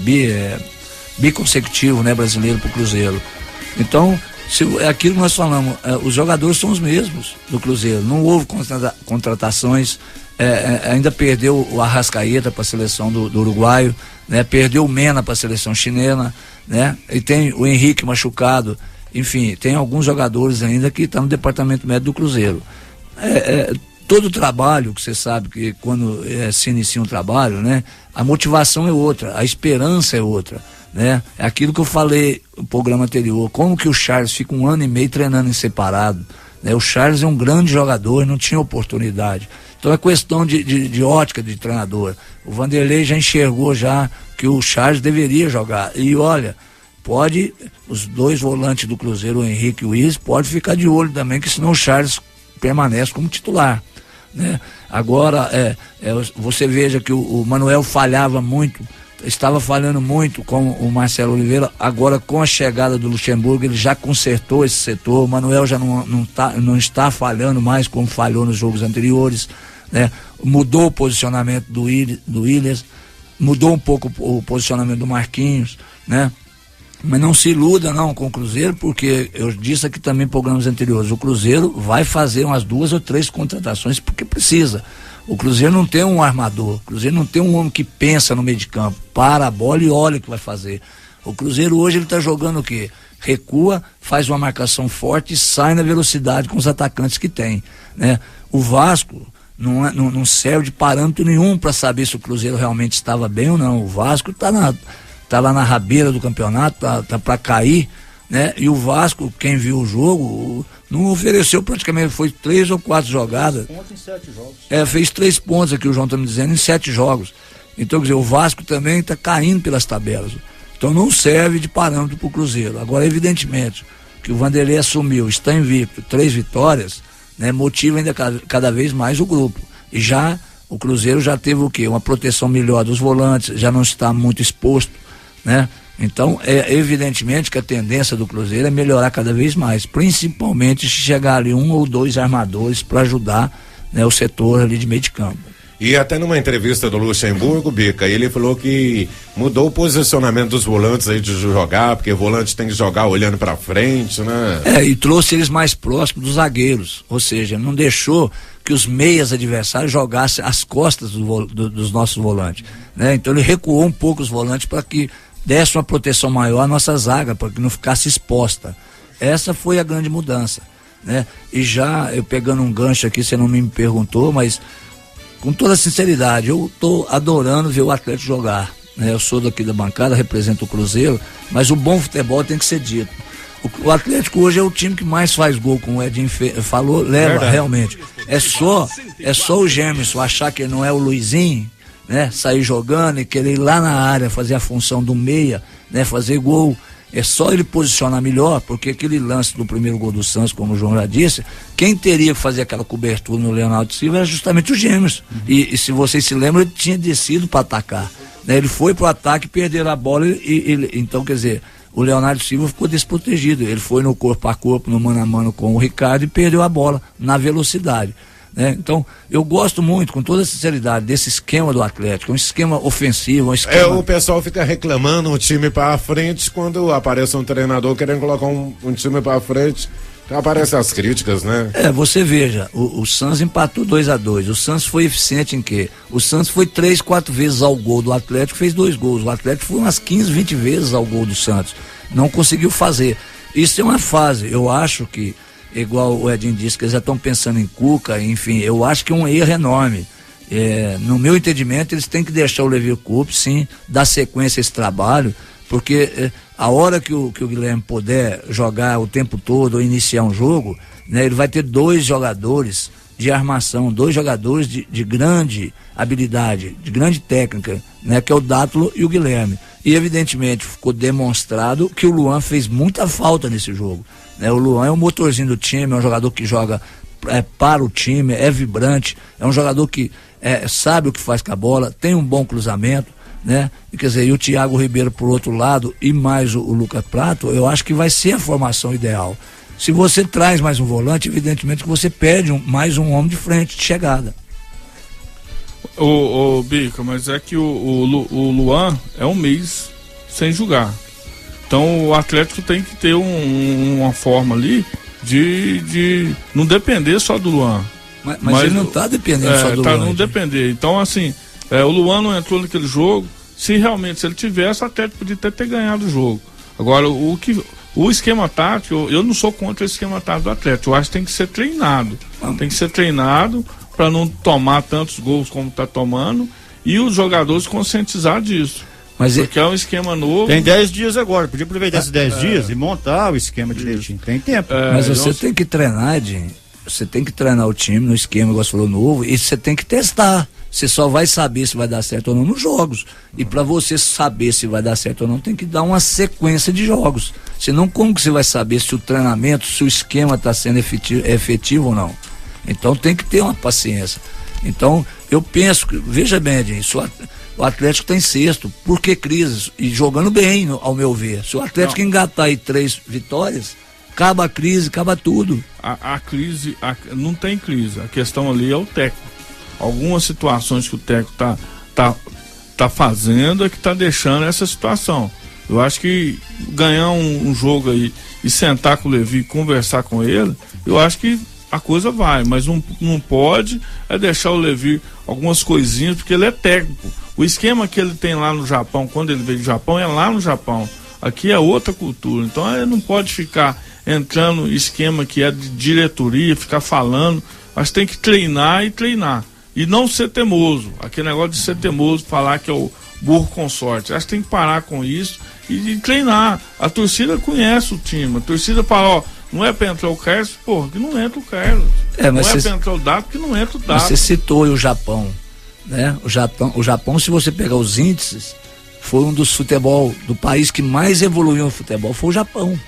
Biconsecutivo, né? Brasileiro pro Cruzeiro. Então, é aquilo que nós falamos, os jogadores são os mesmos do Cruzeiro, não houve contratações, ainda perdeu o Arrascaeta para a seleção do Uruguaio, né? Perdeu o Mena para a seleção chilena, né? E tem o Henrique machucado, enfim, tem alguns jogadores ainda que estão no departamento médico do Cruzeiro. Todo trabalho, que você sabe que quando se inicia um trabalho, né? A motivação é outra, a esperança é outra, né? É aquilo que eu falei no programa anterior, como que o Charles fica 1 ano e meio treinando em separado, né? O Charles é um grande jogador, não tinha oportunidade. Então é questão de ótica de treinador. O Vanderlei já enxergou já que o Charles deveria jogar. E olha, os 2 volantes do Cruzeiro, o Henrique e o Iris, pode ficar de olho também, que senão o Charles permanece como titular, né? Agora, você veja que o Manuel falhava muito, estava falhando muito com o Marcelo Oliveira. Agora, com a chegada do Luxemburgo, ele já consertou esse setor. O Manuel já não está falhando mais como falhou nos jogos anteriores, né? Mudou o posicionamento do Williams, mudou um pouco o posicionamento do Marquinhos, né? Mas não se iluda não com o Cruzeiro, porque eu disse aqui também em programas anteriores, o Cruzeiro vai fazer umas 2 ou 3 contratações porque precisa. O Cruzeiro não tem um armador, o Cruzeiro não tem um homem que pensa no meio de campo, para a bola e olha o que vai fazer. O Cruzeiro hoje ele está jogando o quê? Recua, faz uma marcação forte e sai na velocidade com os atacantes que tem, né? O Vasco não serve de parâmetro nenhum para saber se o Cruzeiro realmente estava bem ou não. O Vasco está lá na rabeira do campeonato, tá para cair, né? E o Vasco, quem viu o jogo, não ofereceu praticamente, foi 3 ou 4 jogadas. 3 pontos em 7 jogos. Fez 3 pontos aqui, o João tá me dizendo, em 7 jogos. Então, quer dizer, o Vasco também está caindo pelas tabelas. Então não serve de parâmetro para o Cruzeiro. Agora, evidentemente, que o Vanderlei assumiu, está invicto, 3 vitórias, né? Motiva ainda cada vez mais o grupo. E já o Cruzeiro já teve o quê? Uma proteção melhor dos volantes, já não está muito exposto, né? Então, evidentemente que a tendência do Cruzeiro é melhorar cada vez mais, principalmente se chegar ali 1 ou 2 armadores para ajudar, né, o setor ali de meio de campo. E até numa entrevista do Luxemburgo, Bica, ele falou que mudou o posicionamento dos volantes aí de jogar, porque o volante tem que jogar olhando para frente, né? E trouxe eles mais próximos dos zagueiros, ou seja, não deixou que os meias adversários jogassem às costas dos nossos volantes, né? Então ele recuou um pouco os volantes para que desse uma proteção maior à nossa zaga, para que não ficasse exposta. Essa foi a grande mudança, né? E já, eu pegando um gancho aqui, você não me perguntou, mas com toda sinceridade, eu estou adorando ver o Atlético jogar, né? Eu sou daqui da bancada, represento o Cruzeiro, mas o bom futebol tem que ser dito. O Atlético hoje é o time que mais faz gol, como o Edinho falou, leva. Verdade. Realmente. É só o Gemerson achar que não é o Luizinho, né? Sair jogando e querer ir lá na área, fazer a função do meia, né? Fazer gol. É só ele posicionar melhor, porque aquele lance do primeiro gol do Santos, como o João já disse, quem teria que fazer aquela cobertura no Leonardo Silva era justamente o Gemerson. E se vocês se lembram, ele tinha descido para atacar, né? Ele foi pro ataque, perderam a bola então, quer dizer, o Leonardo Silva ficou desprotegido. Ele foi no corpo a corpo, no mano a mano com o Ricardo e perdeu a bola na velocidade, né? Então, eu gosto muito, com toda sinceridade, desse esquema do Atlético, um esquema ofensivo, um esquema... O pessoal fica reclamando um time para frente quando aparece um treinador querendo colocar um time para frente, aparecem as críticas, né? Você veja, o Santos empatou 2-2, o Santos foi eficiente em quê? O Santos foi 3, 4 vezes ao gol do Atlético, fez 2 gols, o Atlético foi umas 15, 20 vezes ao gol do Santos, não conseguiu fazer. Isso é uma fase, eu acho que, igual o Edinho disse, que eles já estão pensando em Cuca, enfim, eu acho que é um erro enorme. No meu entendimento, eles têm que deixar o Levi Coupe, sim, dar sequência a esse trabalho, porque a hora que o Guilherme puder jogar o tempo todo ou iniciar um jogo, né, ele vai ter 2 jogadores de armação, 2 jogadores de grande habilidade, de grande técnica, né, que é o Dátulo e o Guilherme. E evidentemente ficou demonstrado que o Luan fez muita falta nesse jogo, né? O Luan é o motorzinho do time, é um jogador que joga para o time, é vibrante, é um jogador que sabe o que faz com a bola, tem um bom cruzamento, né? E, quer dizer, e o Thiago Ribeiro por outro lado e mais o Lucas Prato, eu acho que vai ser a formação ideal. Se você traz mais um volante, evidentemente que você perde mais um homem de frente, de chegada. Ô Bica, mas é que o Luan é um mês sem jogar. Então o Atlético tem que ter uma forma ali de não depender só do Luan. Mas ele não está dependendo só do Luan. Não depender. Então, assim, o Luan não entrou naquele jogo. Se ele tivesse, o Atlético podia ter ganhado o jogo. Agora, o esquema tático, eu não sou contra o esquema tático do Atlético. Eu acho que tem que ser treinado. Tem que ser treinado para não tomar tantos gols como está tomando e os jogadores conscientizar disso. Porque é um esquema novo. Tem 10 dias agora, podia aproveitar esses 10 dias e montar o esquema direitinho. Tem tempo. Mas você tem que treinar, Edinho. Você tem que treinar o time no esquema, igual você falou, novo, e você tem que testar. Você só vai saber se vai dar certo ou não nos jogos. E para você saber se vai dar certo ou não, tem que dar uma sequência de jogos. Senão, como que você vai saber se o treinamento, se o esquema está sendo efetivo ou não? Então tem que ter uma paciência. Então, eu penso, veja bem, Edinho, o Atlético tem 6º, por que crise? E jogando bem, ao meu ver. Se o Atlético engatar aí 3 vitórias, acaba a crise, acaba tudo. A crise, não tem crise, a questão ali é o técnico. Algumas situações que o técnico tá fazendo é que tá deixando essa situação. Eu acho que ganhar um jogo aí e sentar com o Levi e conversar com ele, eu acho que a coisa vai, mas não pode deixar o Levi algumas coisinhas, porque ele é técnico. O esquema que ele tem lá no Japão, quando ele veio do Japão, é lá no Japão. Aqui é outra cultura, então ele não pode ficar entrando no esquema que é de diretoria, ficar falando, mas tem que treinar e não ser temoso, aquele negócio de ser temoso, falar que é o burro com sorte. Acho que tem que parar com isso e treinar. A torcida conhece o time, a torcida fala, não é pra entrar o Carlos, que não entra o Carlos, não é pra entrar o Dado, que não entra o Dado. Você citou o Japão, né? O Japão, se você pegar os índices, foi um dos futebol, do país que mais evoluiu no futebol, foi o Japão.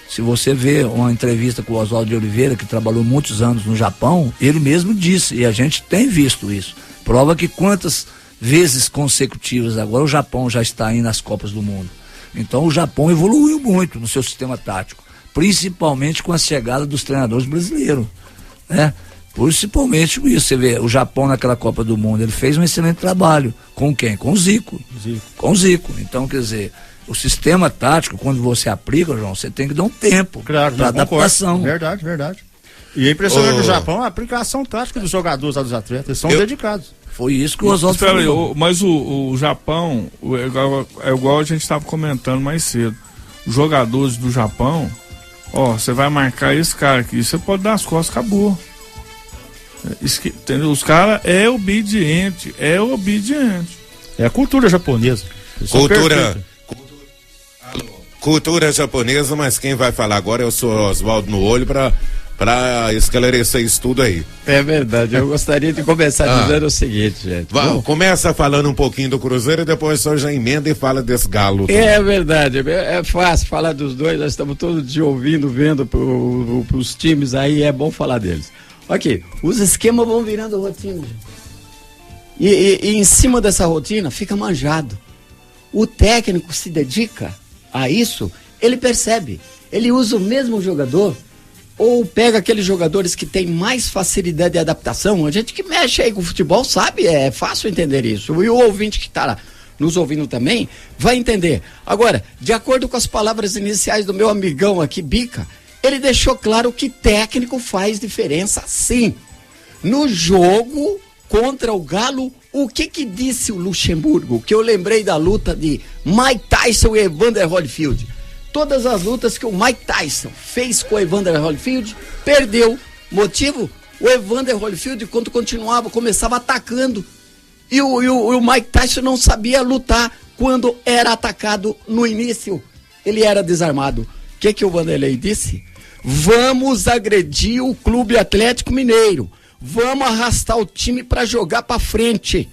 Se você vê uma entrevista com o Oswaldo de Oliveira, que trabalhou muitos anos no Japão, ele mesmo disse, e a gente tem visto isso, prova que quantas vezes consecutivas agora o Japão já está aí nas Copas do Mundo. Então o Japão evoluiu muito no seu sistema tático, principalmente com a chegada dos treinadores brasileiros, né? Principalmente isso, você vê, o Japão naquela Copa do Mundo, ele fez um excelente trabalho. Com quem? Com o Zico. Com o Zico. Então, quer dizer, o sistema tático, quando você aplica, João, você tem que dar um tempo para adaptação. Verdade. E a impressionante do Japão é a aplicação tática dos jogadores lá dos atletas, eles são dedicados. Foi isso que o Oswaldo falou. Mas o Japão, é igual a gente estava comentando mais cedo. Os jogadores do Japão, você vai marcar esse cara aqui, você pode dar as costas, acabou. Entendeu? Os caras é obediente. É a cultura japonesa. Cultura japonesa, mas quem vai falar agora é o senhor Oswaldo no Olho para esclarecer isso tudo aí. É verdade, eu gostaria de começar dizendo o seguinte, gente. Começa falando um pouquinho do Cruzeiro e depois o senhor já emenda e fala desse galo. É verdade, é fácil falar dos dois, nós estamos todos dia ouvindo, vendo pros times aí, é bom falar deles. Ok, os esquemas vão virando rotina, gente. E em cima dessa rotina fica manjado. O técnico se dedica a isso, ele percebe, ele usa o mesmo jogador, ou pega aqueles jogadores que têm mais facilidade de adaptação. A gente que mexe aí com o futebol sabe, é fácil entender isso. E o ouvinte que está nos ouvindo também vai entender. Agora, de acordo com as palavras iniciais do meu amigão aqui, Bica, ele deixou claro que técnico faz diferença sim. No jogo contra o Galo, o que disse o Luxemburgo? Que eu lembrei da luta de Mike Tyson e Evander Holyfield. Todas as lutas que o Mike Tyson fez com o Evander Holyfield, perdeu. Motivo? O Evander Holyfield, quando começava atacando. E o Mike Tyson não sabia lutar quando era atacado no início. ele era desarmado. O que o Vanderlei disse? Vamos agredir o Clube Atlético Mineiro. Vamos arrastar o time para jogar para frente.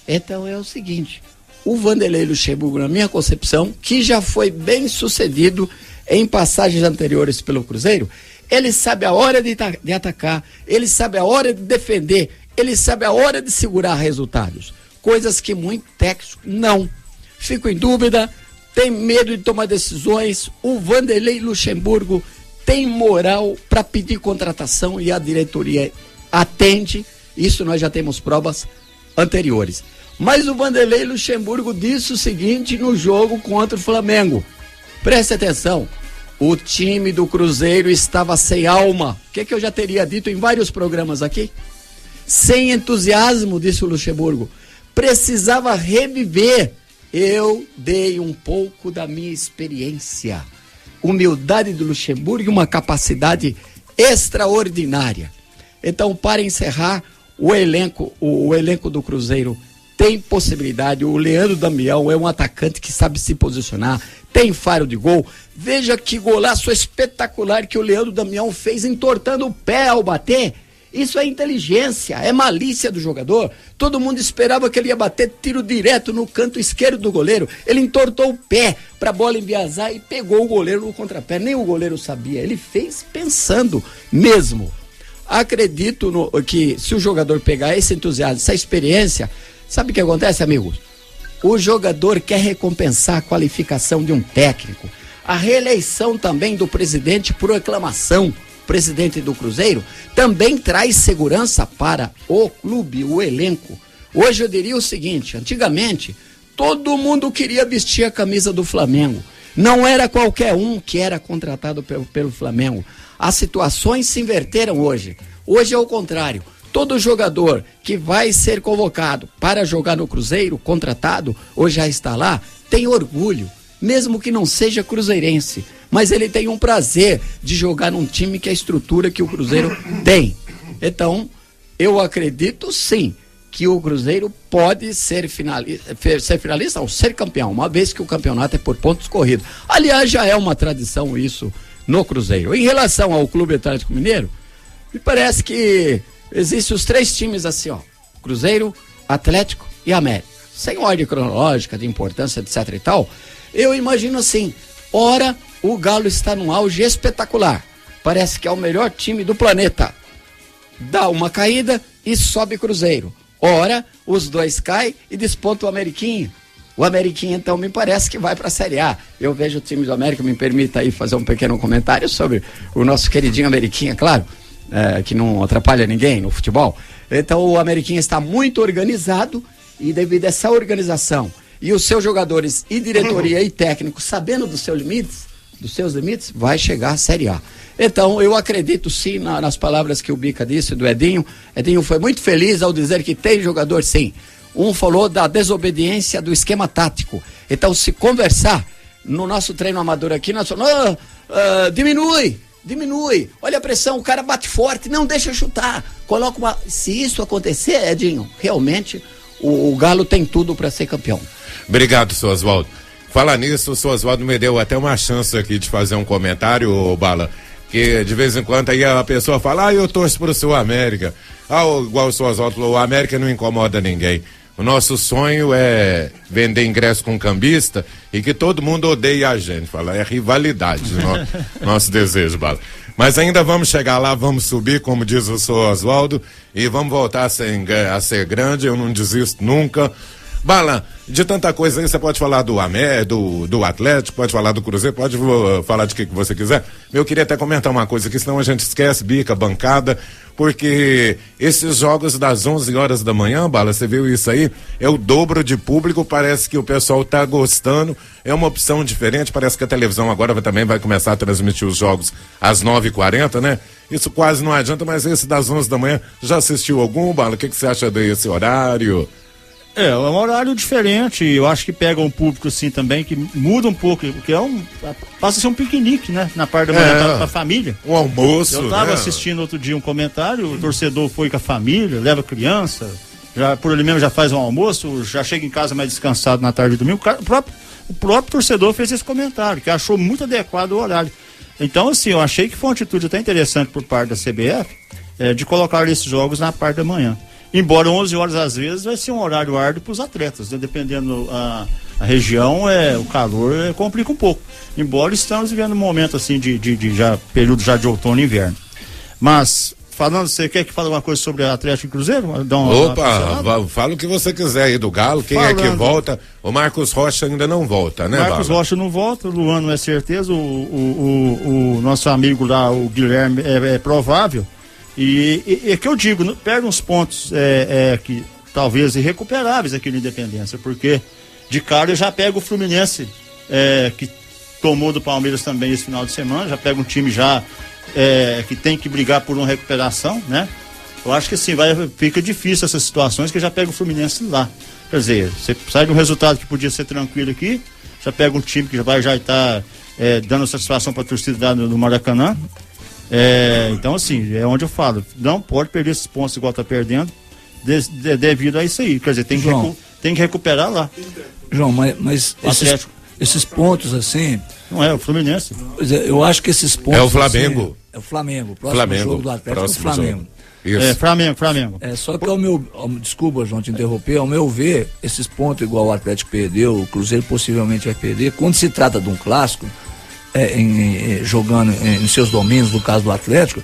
Então é o seguinte, o Vanderlei Luxemburgo, na minha concepção, que já foi bem sucedido em passagens anteriores pelo Cruzeiro, ele sabe a hora de atacar, ele sabe a hora de defender, ele sabe a hora de segurar resultados. Coisas que muito técnico não. Fico em dúvida, tem medo de tomar decisões. O Vanderlei Luxemburgo tem moral para pedir contratação e a diretoria atende. Isso nós já temos provas anteriores. Mas o Vanderlei Luxemburgo disse o seguinte no jogo contra o Flamengo. Preste atenção, o time do Cruzeiro estava sem alma. O que eu já teria dito em vários programas aqui? Sem entusiasmo, disse o Luxemburgo. Precisava reviver. Eu dei um pouco da minha experiência. Humildade do Luxemburgo e uma capacidade extraordinária. Então, para encerrar, o elenco do Cruzeiro tem possibilidade. O Leandro Damião é um atacante que sabe se posicionar, tem faro de gol. Veja que golaço espetacular que o Leandro Damião fez, entortando o pé ao bater. Isso é inteligência, é malícia do jogador. Todo mundo esperava que ele ia bater tiro direto no canto esquerdo do goleiro. Ele entortou o pé para a bola enviesar e pegou o goleiro no contrapé. Nem o goleiro sabia, ele fez pensando mesmo. Acredito que se o jogador pegar esse entusiasmo, essa experiência, sabe o que acontece, amigos? O jogador quer recompensar a qualificação de um técnico. A reeleição também do presidente por aclamação, presidente do Cruzeiro, também traz segurança para o clube, o elenco. Hoje eu diria o seguinte, antigamente, todo mundo queria vestir a camisa do Flamengo. Não era qualquer um que era contratado pelo Flamengo. As situações se inverteram hoje. Hoje é o contrário. Todo jogador que vai ser convocado para jogar no Cruzeiro, contratado, ou já está lá, tem orgulho, mesmo que não seja cruzeirense. Mas ele tem um prazer de jogar num time que é a estrutura que o Cruzeiro tem. Então, eu acredito sim que o Cruzeiro pode ser finalista ou ser campeão, uma vez que o campeonato é por pontos corridos. Aliás, já é uma tradição isso no Cruzeiro. Em relação ao Clube Atlético Mineiro, me parece que existem os três times assim, ó: Cruzeiro, Atlético e América. Sem ordem cronológica, de importância, etc e tal, eu imagino assim, ora, o Galo está num auge espetacular. Parece que é o melhor time do planeta. Dá uma caída e sobe Cruzeiro. Ora, os dois caem e desponta o Ameriquinha. O Ameriquinha, então, me parece que vai para a Série A. Eu vejo o time do América, me permita aí fazer um pequeno comentário sobre o nosso queridinho Ameriquinha, claro, que não atrapalha ninguém no futebol. Então, o Ameriquinha está muito organizado e devido a essa organização e os seus jogadores e diretoria e técnico sabendo dos seus limites, vai chegar à Série A. Então, eu acredito sim nas palavras que o Bica disse do Edinho. Edinho foi muito feliz ao dizer que tem jogador sim. Um falou da desobediência do esquema tático. Então, se conversar no nosso treino amador aqui, nós falamos, diminui, olha a pressão, o cara bate forte, não deixa chutar, coloca uma... Se isso acontecer, Edinho, realmente o Galo tem tudo para ser campeão. Obrigado, seu Oswaldo. Falar nisso, o seu Oswaldo me deu até uma chance aqui de fazer um comentário, Bala, que de vez em quando aí a pessoa fala, eu torço pro seu América. Igual o seu Oswaldo falou, o América não incomoda ninguém. O nosso sonho é vender ingresso com cambista e que todo mundo odeie a gente. Fala, é rivalidade, nosso desejo, Bala. Mas ainda vamos chegar lá, vamos subir, como diz o seu Oswaldo, e vamos voltar a ser grande, eu não desisto nunca. Bala, de tanta coisa aí, você pode falar do Atlético, pode falar do Cruzeiro, pode falar de que você quiser. Eu queria até comentar uma coisa aqui, senão a gente esquece, Bica, bancada, porque esses jogos das 11 horas da manhã, Bala, você viu isso aí? É o dobro de público, parece que o pessoal tá gostando, é uma opção diferente, parece que a televisão agora também vai começar a transmitir os jogos às 9h40, né? Isso quase não adianta, mas esse das 11 da manhã, já assistiu algum, Bala? O que você acha desse horário? É um horário diferente, eu acho que pega um público assim também, que muda um pouco, porque passa a ser um piquenique, né? Na parte da manhã, pra família. Um almoço, eu tava assistindo outro dia um comentário, o torcedor foi com a família, leva a criança, já por ali mesmo já faz um almoço, já chega em casa mais descansado na tarde de domingo. O próprio O próprio torcedor fez esse comentário, que achou muito adequado o horário. Então, assim, eu achei que foi uma atitude até interessante por parte da CBF, de colocar esses jogos na parte da manhã. Embora 11 horas, às vezes, vai ser um horário árduo para os atletas, né? Dependendo a região, o calor complica um pouco. Embora estamos vivendo um momento, assim, de período já de outono e inverno. Mas, falando, você quer que fale uma coisa sobre Atlético e Cruzeiro? Fala o que você quiser aí do Galo, quem é que volta? O Marcos Rocha ainda não volta, né, Marcos Rocha não volta, o Luan não é certeza, o nosso amigo lá, o Guilherme, é provável. E que eu digo, pega uns pontos que talvez irrecuperáveis aqui na Independência, porque de cara eu já pego o Fluminense, que tomou do Palmeiras também esse final de semana, já pega um time que tem que brigar por uma recuperação, né? Eu acho que assim, fica difícil essas situações, que já pega o Fluminense lá. Quer dizer, você sai de um resultado que podia ser tranquilo aqui, já pega um time que já está dando satisfação para a torcida do Maracanã. Então, assim, é onde eu falo, não pode perder esses pontos igual está perdendo, devido a isso aí. Quer dizer, tem que recuperar lá. João, mas esses pontos assim. Não é o Fluminense. Pois é, eu acho que esses pontos. É o Flamengo. Assim, é o Flamengo. Próximo jogo do Atlético é o Flamengo. Isso. Flamengo. Só que desculpa, João, te interromper, ao meu ver, esses pontos igual o Atlético perdeu, o Cruzeiro possivelmente vai perder, quando se trata de um clássico, jogando em seus domínios, no caso do Atlético,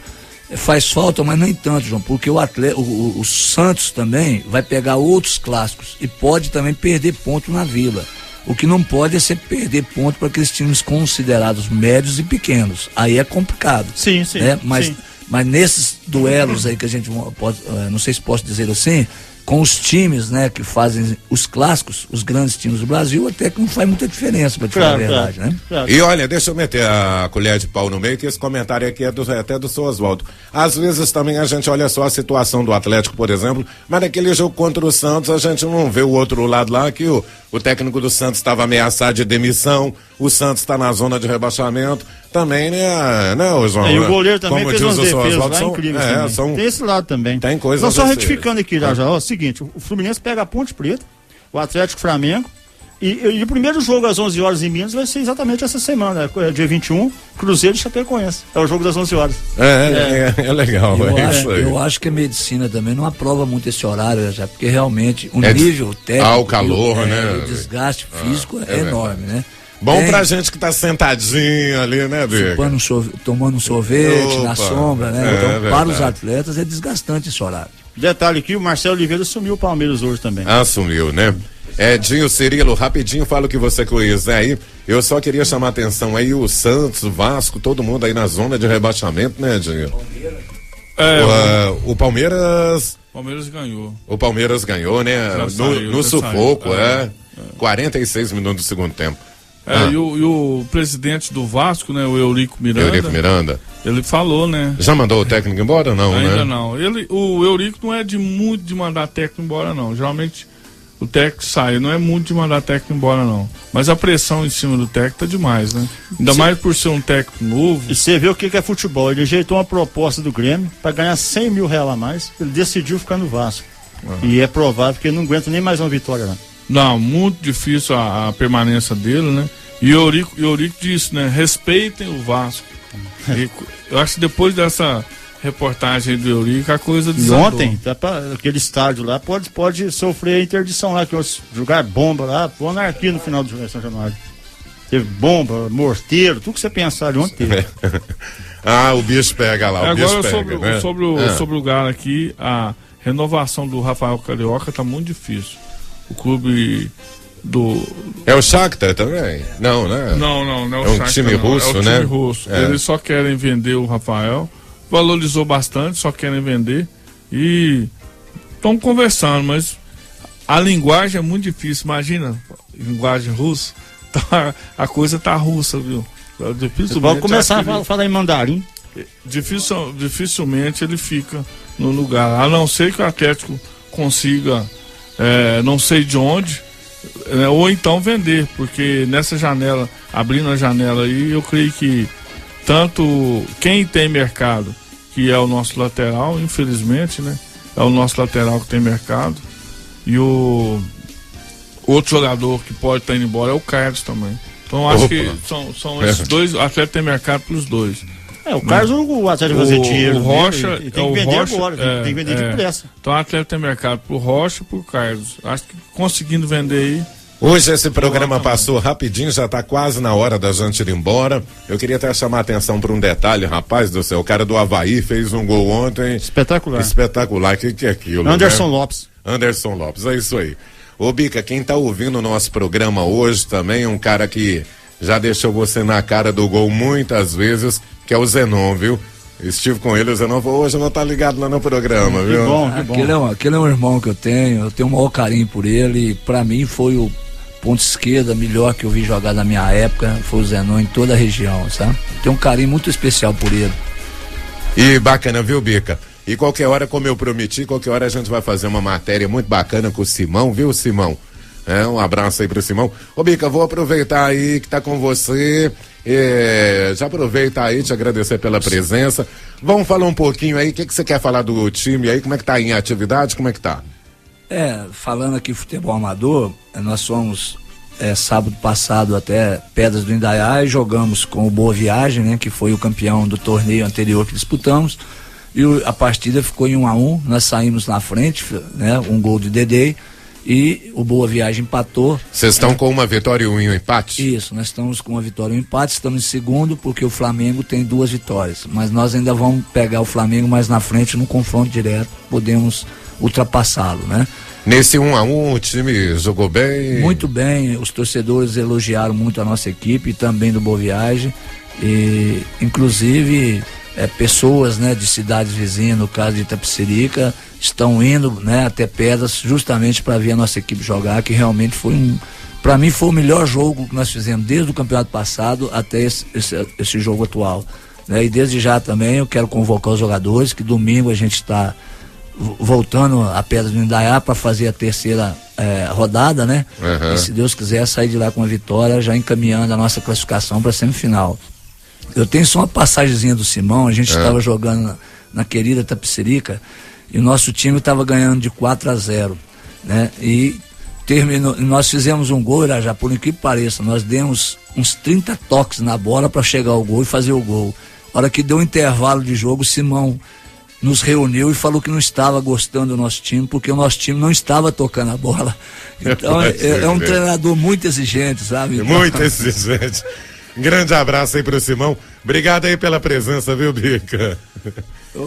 faz falta, mas nem tanto, João, porque o Santos também vai pegar outros clássicos e pode também perder ponto na Vila. O que não pode é sempre perder ponto para aqueles times considerados médios e pequenos. Aí é complicado. Sim. Né? Mas nesses duelos aí que a gente pode, não sei se posso dizer assim, com os times, né, que fazem os clássicos, os grandes times do Brasil, até que não faz muita diferença, para te falar a verdade, né? E olha, deixa eu meter a colher de pau no meio, que esse comentário aqui é até do seu Oswaldo. Às vezes também a gente olha só a situação do Atlético, por exemplo, mas naquele jogo contra o Santos a gente não vê o outro lado lá, que o técnico do Santos estava ameaçado de demissão, o Santos está na zona de rebaixamento, também, né, João? E o goleiro também fez umas defesas lá incríveis também. Tem esse lado também. Tem coisa. Não, só retificando aqui já, o seguinte, o Fluminense pega a Ponte Preta, o Atlético Flamengo, e o primeiro jogo às 11 horas em Minas vai ser exatamente essa semana, dia 21, Cruzeiro e Chapecoense. É o jogo das 11 horas. É legal. Eu acho que a medicina também não aprova muito esse horário, já, porque realmente o nível técnico, o calor, né? O desgaste físico é enorme, né? Bom pra gente que tá sentadinho ali, né, Biga? Tomando um sorvete na sombra, né? Então, para os atletas é desgastante esse horário. Detalhe aqui, o Marcelo Oliveira assumiu o Palmeiras hoje também. Assumiu, né? Dinho Cirilo, rapidinho, fala o que você quiser aí. Eu só queria chamar a atenção aí, o Santos, o Vasco, todo mundo aí na zona de rebaixamento, né, Dinho? O Palmeiras... Palmeiras ganhou. O Palmeiras ganhou, né? No sufoco, 46 minutos do segundo tempo. E o presidente do Vasco, né, o Eurico Miranda. Ele falou, né? Já mandou o técnico embora ou não, Ainda né? não. O Eurico não é muito de mandar técnico embora, não. Geralmente o técnico sai, não é muito de mandar técnico embora, não. Mas a pressão em cima do técnico tá demais, né? Ainda mais por ser um técnico novo. E você vê o que é futebol. Ele ajeitou uma proposta do Grêmio para ganhar 100 mil reais a mais. Ele decidiu ficar no Vasco. E é provável que ele não aguenta nem mais uma vitória lá. Não, muito difícil a permanência dele, né? E o Eurico disse, né? Respeitem o Vasco. Eu acho que depois dessa reportagem do Eurico, a coisa desandou. E ontem, aquele estádio lá, pode sofrer a interdição lá, que jogar bomba lá, foi anarquia no final do São Januário. Teve bomba, morteiro, tudo que você pensar ali ontem teve. O bicho pega lá, o bicho pega, sobre o Galo aqui, a renovação do Rafael Carioca tá muito difícil. O clube É o Shakhtar também? Não, né? Não é o Shakhtar. É um time russo, né? É um time russo. Eles só querem vender o Rafael. Valorizou bastante, só querem vender. E estão conversando, mas a linguagem é muito difícil. Imagina, linguagem russa. A coisa tá russa, viu? Vamos começar a falar em mandarim. Dificilmente ele fica no lugar. A não ser que o Atlético consiga, não sei de onde, ou então vender, porque nessa janela, abrindo a janela aí, eu creio que tanto quem tem mercado, que é o nosso lateral, infelizmente, né? É o nosso lateral que tem mercado, e o outro jogador que pode estar indo embora é o Carlos também. Então acho que são esses dois, o Atlético tem mercado pros dois. O Carlos, o Atlético fazer dinheiro. O Rocha tem que vender agora, tem que vender depressa. Então o Atlético tem mercado pro Rocha e pro Carlos. Acho que conseguindo vender aí. Hoje esse programa passou rapidinho, já tá quase na hora da gente ir embora. Eu queria até chamar a atenção para um detalhe, rapaz do céu, o cara do Avaí fez um gol ontem. Espetacular. Espetacular, que é aquilo? Anderson né? Lopes. Anderson Lopes, é isso aí. Ô Bica, quem tá ouvindo o nosso programa hoje também, um cara que já deixou você na cara do gol muitas vezes, que é o Zenon, viu? Estive com ele, o Zenon falou, hoje eu vou estar ligado lá no programa, viu? Que bom. Aquele é um irmão que eu tenho o maior carinho por ele, pra mim foi o ponto esquerda melhor que eu vi jogar na minha época, foi o Zenon em toda a região, sabe? Tenho um carinho muito especial por ele. E bacana, viu, Bica? E qualquer hora, como eu prometi, qualquer hora a gente vai fazer uma matéria muito bacana com o Simão, viu, Simão? Um abraço aí pro Simão. Ô Bica, vou aproveitar aí que tá com você, já aproveita aí, te agradecer pela presença. Vamos falar um pouquinho aí, o que você quer falar do time aí, como é que tá em atividade, como é que tá? Falando aqui futebol amador, nós fomos sábado passado até Pedras do Indaiá e jogamos com o Boa Viagem, né, que foi o campeão do torneio anterior que disputamos, e a partida ficou em 1-1, nós saímos na frente, né, um gol de Dedê, e o Boa Viagem empatou. Vocês estão com uma vitória e um empate? Isso, nós estamos com uma vitória e um empate, estamos em segundo porque o Flamengo tem 2 vitórias, mas nós ainda vamos pegar o Flamengo mais na frente no confronto direto, podemos ultrapassá-lo, né? Nesse 1-1 o time jogou bem? Muito bem, os torcedores elogiaram muito a nossa equipe, também do Boa Viagem, e inclusive pessoas, né, de cidades vizinhas, no caso de Itapecerica, estão indo, né, até Pedras justamente para ver a nossa equipe jogar, que realmente foi para mim foi o melhor jogo que nós fizemos desde o campeonato passado até esse jogo atual, né? E desde já também eu quero convocar os jogadores, que domingo a gente está voltando a Pedras do Indaiá para fazer a terceira rodada, né? E se Deus quiser sair de lá com a vitória, já encaminhando a nossa classificação para a semifinal. Eu tenho só uma passagemzinha do Simão, a gente estava jogando na querida Tapicerica e o nosso time estava ganhando de 4-0, né? E nós fizemos um gol, já por incrível que pareça, nós demos uns 30 toques na bola para chegar ao gol e fazer o gol. A hora que deu um intervalo de jogo, o Simão nos reuniu e falou que não estava gostando do nosso time, porque o nosso time não estava tocando a bola. Então é um treinador muito exigente, sabe? Então, muito exigente. Grande abraço aí pro Simão. Obrigado aí pela presença, viu, Bica?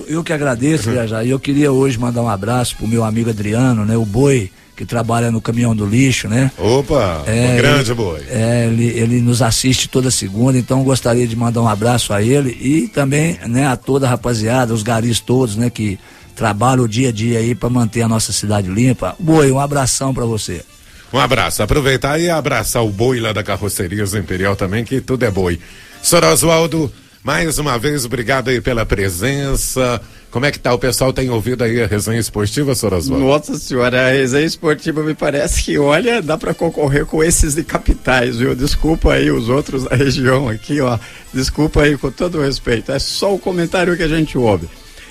Eu que agradeço, já. E eu queria hoje mandar um abraço pro meu amigo Adriano, né? O Boi, que trabalha no caminhão do lixo, né? Opa, um grande Boi. Ele nos assiste toda segunda, então gostaria de mandar um abraço a ele e também, né, a toda a rapaziada, os garis todos, né, que trabalham o dia a dia aí para manter a nossa cidade limpa. Boi, um abração para você. Um abraço, aproveitar e abraçar o Boi lá da Carrocerias Imperial também, que tudo é boi. Senhor Oswaldo, mais uma vez, obrigado aí pela presença. Como é que tá? O pessoal tem ouvido aí a resenha esportiva, senhor Oswaldo? Nossa senhora, a resenha esportiva me parece que, olha, dá para concorrer com esses de capitais, viu? Desculpa aí os outros da região aqui, ó. Desculpa aí, com todo respeito. É só o comentário que a gente ouve.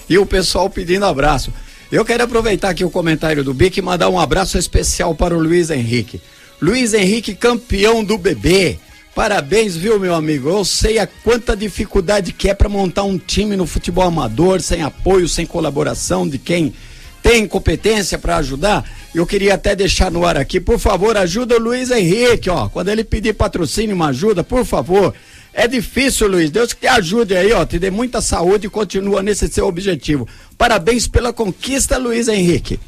E o pessoal pedindo abraço. Eu quero aproveitar aqui o comentário do Bic e mandar um abraço especial para o Luiz Henrique. Luiz Henrique, campeão do bebê. Parabéns, viu, meu amigo? Eu sei a quanta dificuldade que é para montar um time no futebol amador, sem apoio, sem colaboração de quem tem competência para ajudar. Eu queria até deixar no ar aqui, por favor, ajuda o Luiz Henrique, ó. Quando ele pedir patrocínio, uma ajuda, por favor. É difícil, Luiz. Deus que te ajude aí, ó. Te dê muita saúde e continua nesse seu objetivo. Parabéns pela conquista, Luiz Henrique.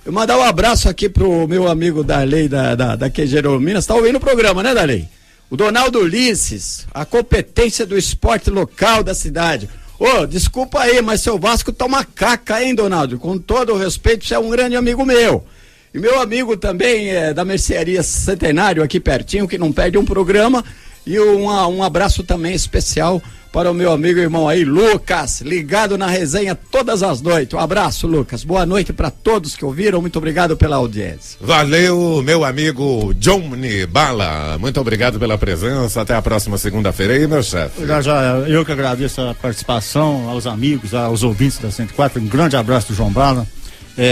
Eu mandar um abraço aqui pro meu amigo Darley da QG Minas. Tá ouvindo o programa, né, Darley? O Donaldo Ulisses, a competência do esporte local da cidade. Ô, desculpa aí, mas seu Vasco tá uma caca, hein, Donaldo? Com todo o respeito, você é um grande amigo meu. E meu amigo também da Mercearia Centenário, aqui pertinho, que não perde um programa. E um abraço também especial para o meu amigo e irmão aí, Lucas, ligado na resenha todas as noites. Um abraço, Lucas. Boa noite para todos que ouviram. Muito obrigado pela audiência. Valeu, meu amigo Johnny Bala. Muito obrigado pela presença. Até a próxima segunda-feira aí, meu chefe. Eu que agradeço a participação, aos amigos, aos ouvintes da 104. Um grande abraço do João Bala.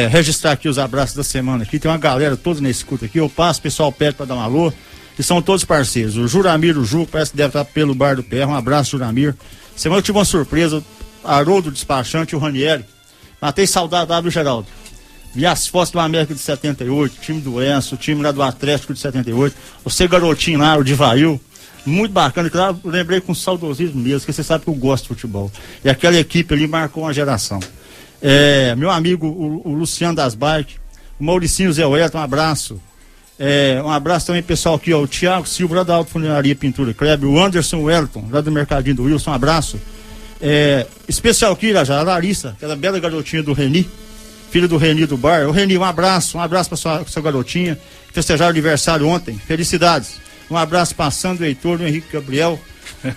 registrar aqui os abraços da semana aqui. Tem uma galera toda na escuta aqui. Eu passo, o pessoal pede para dar um alô. E são todos parceiros. O Juramir, o Ju, parece que deve estar pelo Bar do Perro. Um abraço, Juramir. Semana eu tive uma surpresa. Haroldo Despachante e o Ranieri. Matei saudade, W. Geraldo. Vi as fotos do América de 78, time do Enzo, o time lá do Atlético de 78. Você garotinho lá, o Divail. Muito bacana, que lá eu lembrei com saudosismo mesmo, porque você sabe que eu gosto de futebol. E aquela equipe ali marcou uma geração. Meu amigo, o Luciano das Bikes, o Mauricinho Zé Wellington, um abraço. Um abraço também, pessoal, aqui, ó, o Thiago Silva, lá da Alto Funilaria Pintura Kleber, o Anderson Wellington, lá do Mercadinho do Wilson, um abraço. Especial aqui, já, a Larissa, aquela bela garotinha do Reni, filho do Reni do Bar. O Reni, um abraço pra sua garotinha, que festejaram aniversário ontem, felicidades. Um abraço para Sandro Heitor, o Henrique Gabriel.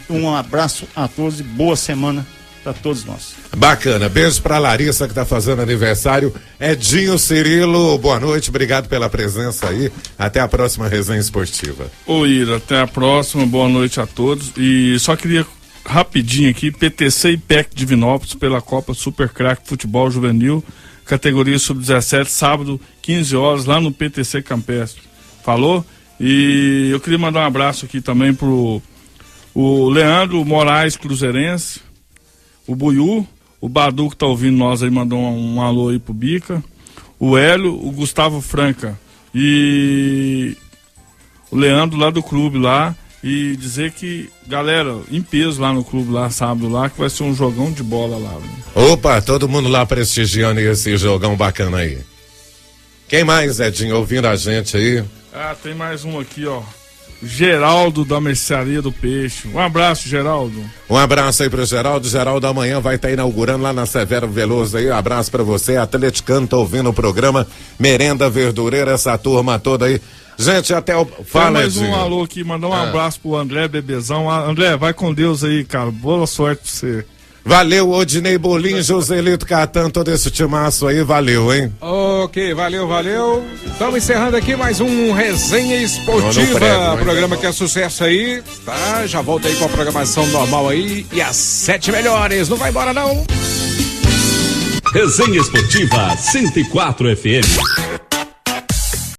Um abraço a todos e boa semana para todos nós. Bacana, beijo pra Larissa que tá fazendo aniversário. Edinho Cirilo, boa noite, obrigado pela presença aí. Até a próxima resenha esportiva. Ô Ira, até a próxima, boa noite a todos. E só queria rapidinho aqui, PTC e PEC Divinópolis pela Copa Super Crack Futebol Juvenil, categoria Sub-17, sábado, 15 horas, lá no PTC Campestre. Falou? E eu queria mandar um abraço aqui também pro o Leandro Moraes Cruzeirense, o Buiú, o Badu que tá ouvindo nós aí, mandou um alô aí pro Bica, o Hélio, o Gustavo Franca e o Leandro lá do clube lá, e dizer que, galera, em peso lá no clube lá, sábado lá, que vai ser um jogão de bola lá. Né? Opa, todo mundo lá prestigiando esse jogão bacana aí. Quem mais, Edinho, ouvindo a gente aí? Tem mais um aqui, ó. Geraldo da Mercearia do Peixe. Um abraço, Geraldo. Um abraço aí pro Geraldo. Geraldo amanhã vai estar inaugurando lá na Severo Veloso aí. Um abraço pra você. Atleticano, tá ouvindo o programa. Merenda Verdureira, essa turma toda aí. Gente, até o... Fala, mais um alô aqui, mandar um abraço pro André Bebezão. André, vai com Deus aí, cara. Boa sorte pra você. Valeu, Odinei Bolim, Joselito Catan, todo esse timaço aí, valeu, hein? Ok, valeu. Estamos encerrando aqui mais um Resenha Esportiva, programa que é sucesso aí, tá? Já volta aí com a programação normal aí e as 7 melhores, não vai embora não. Resenha Esportiva 104 FM.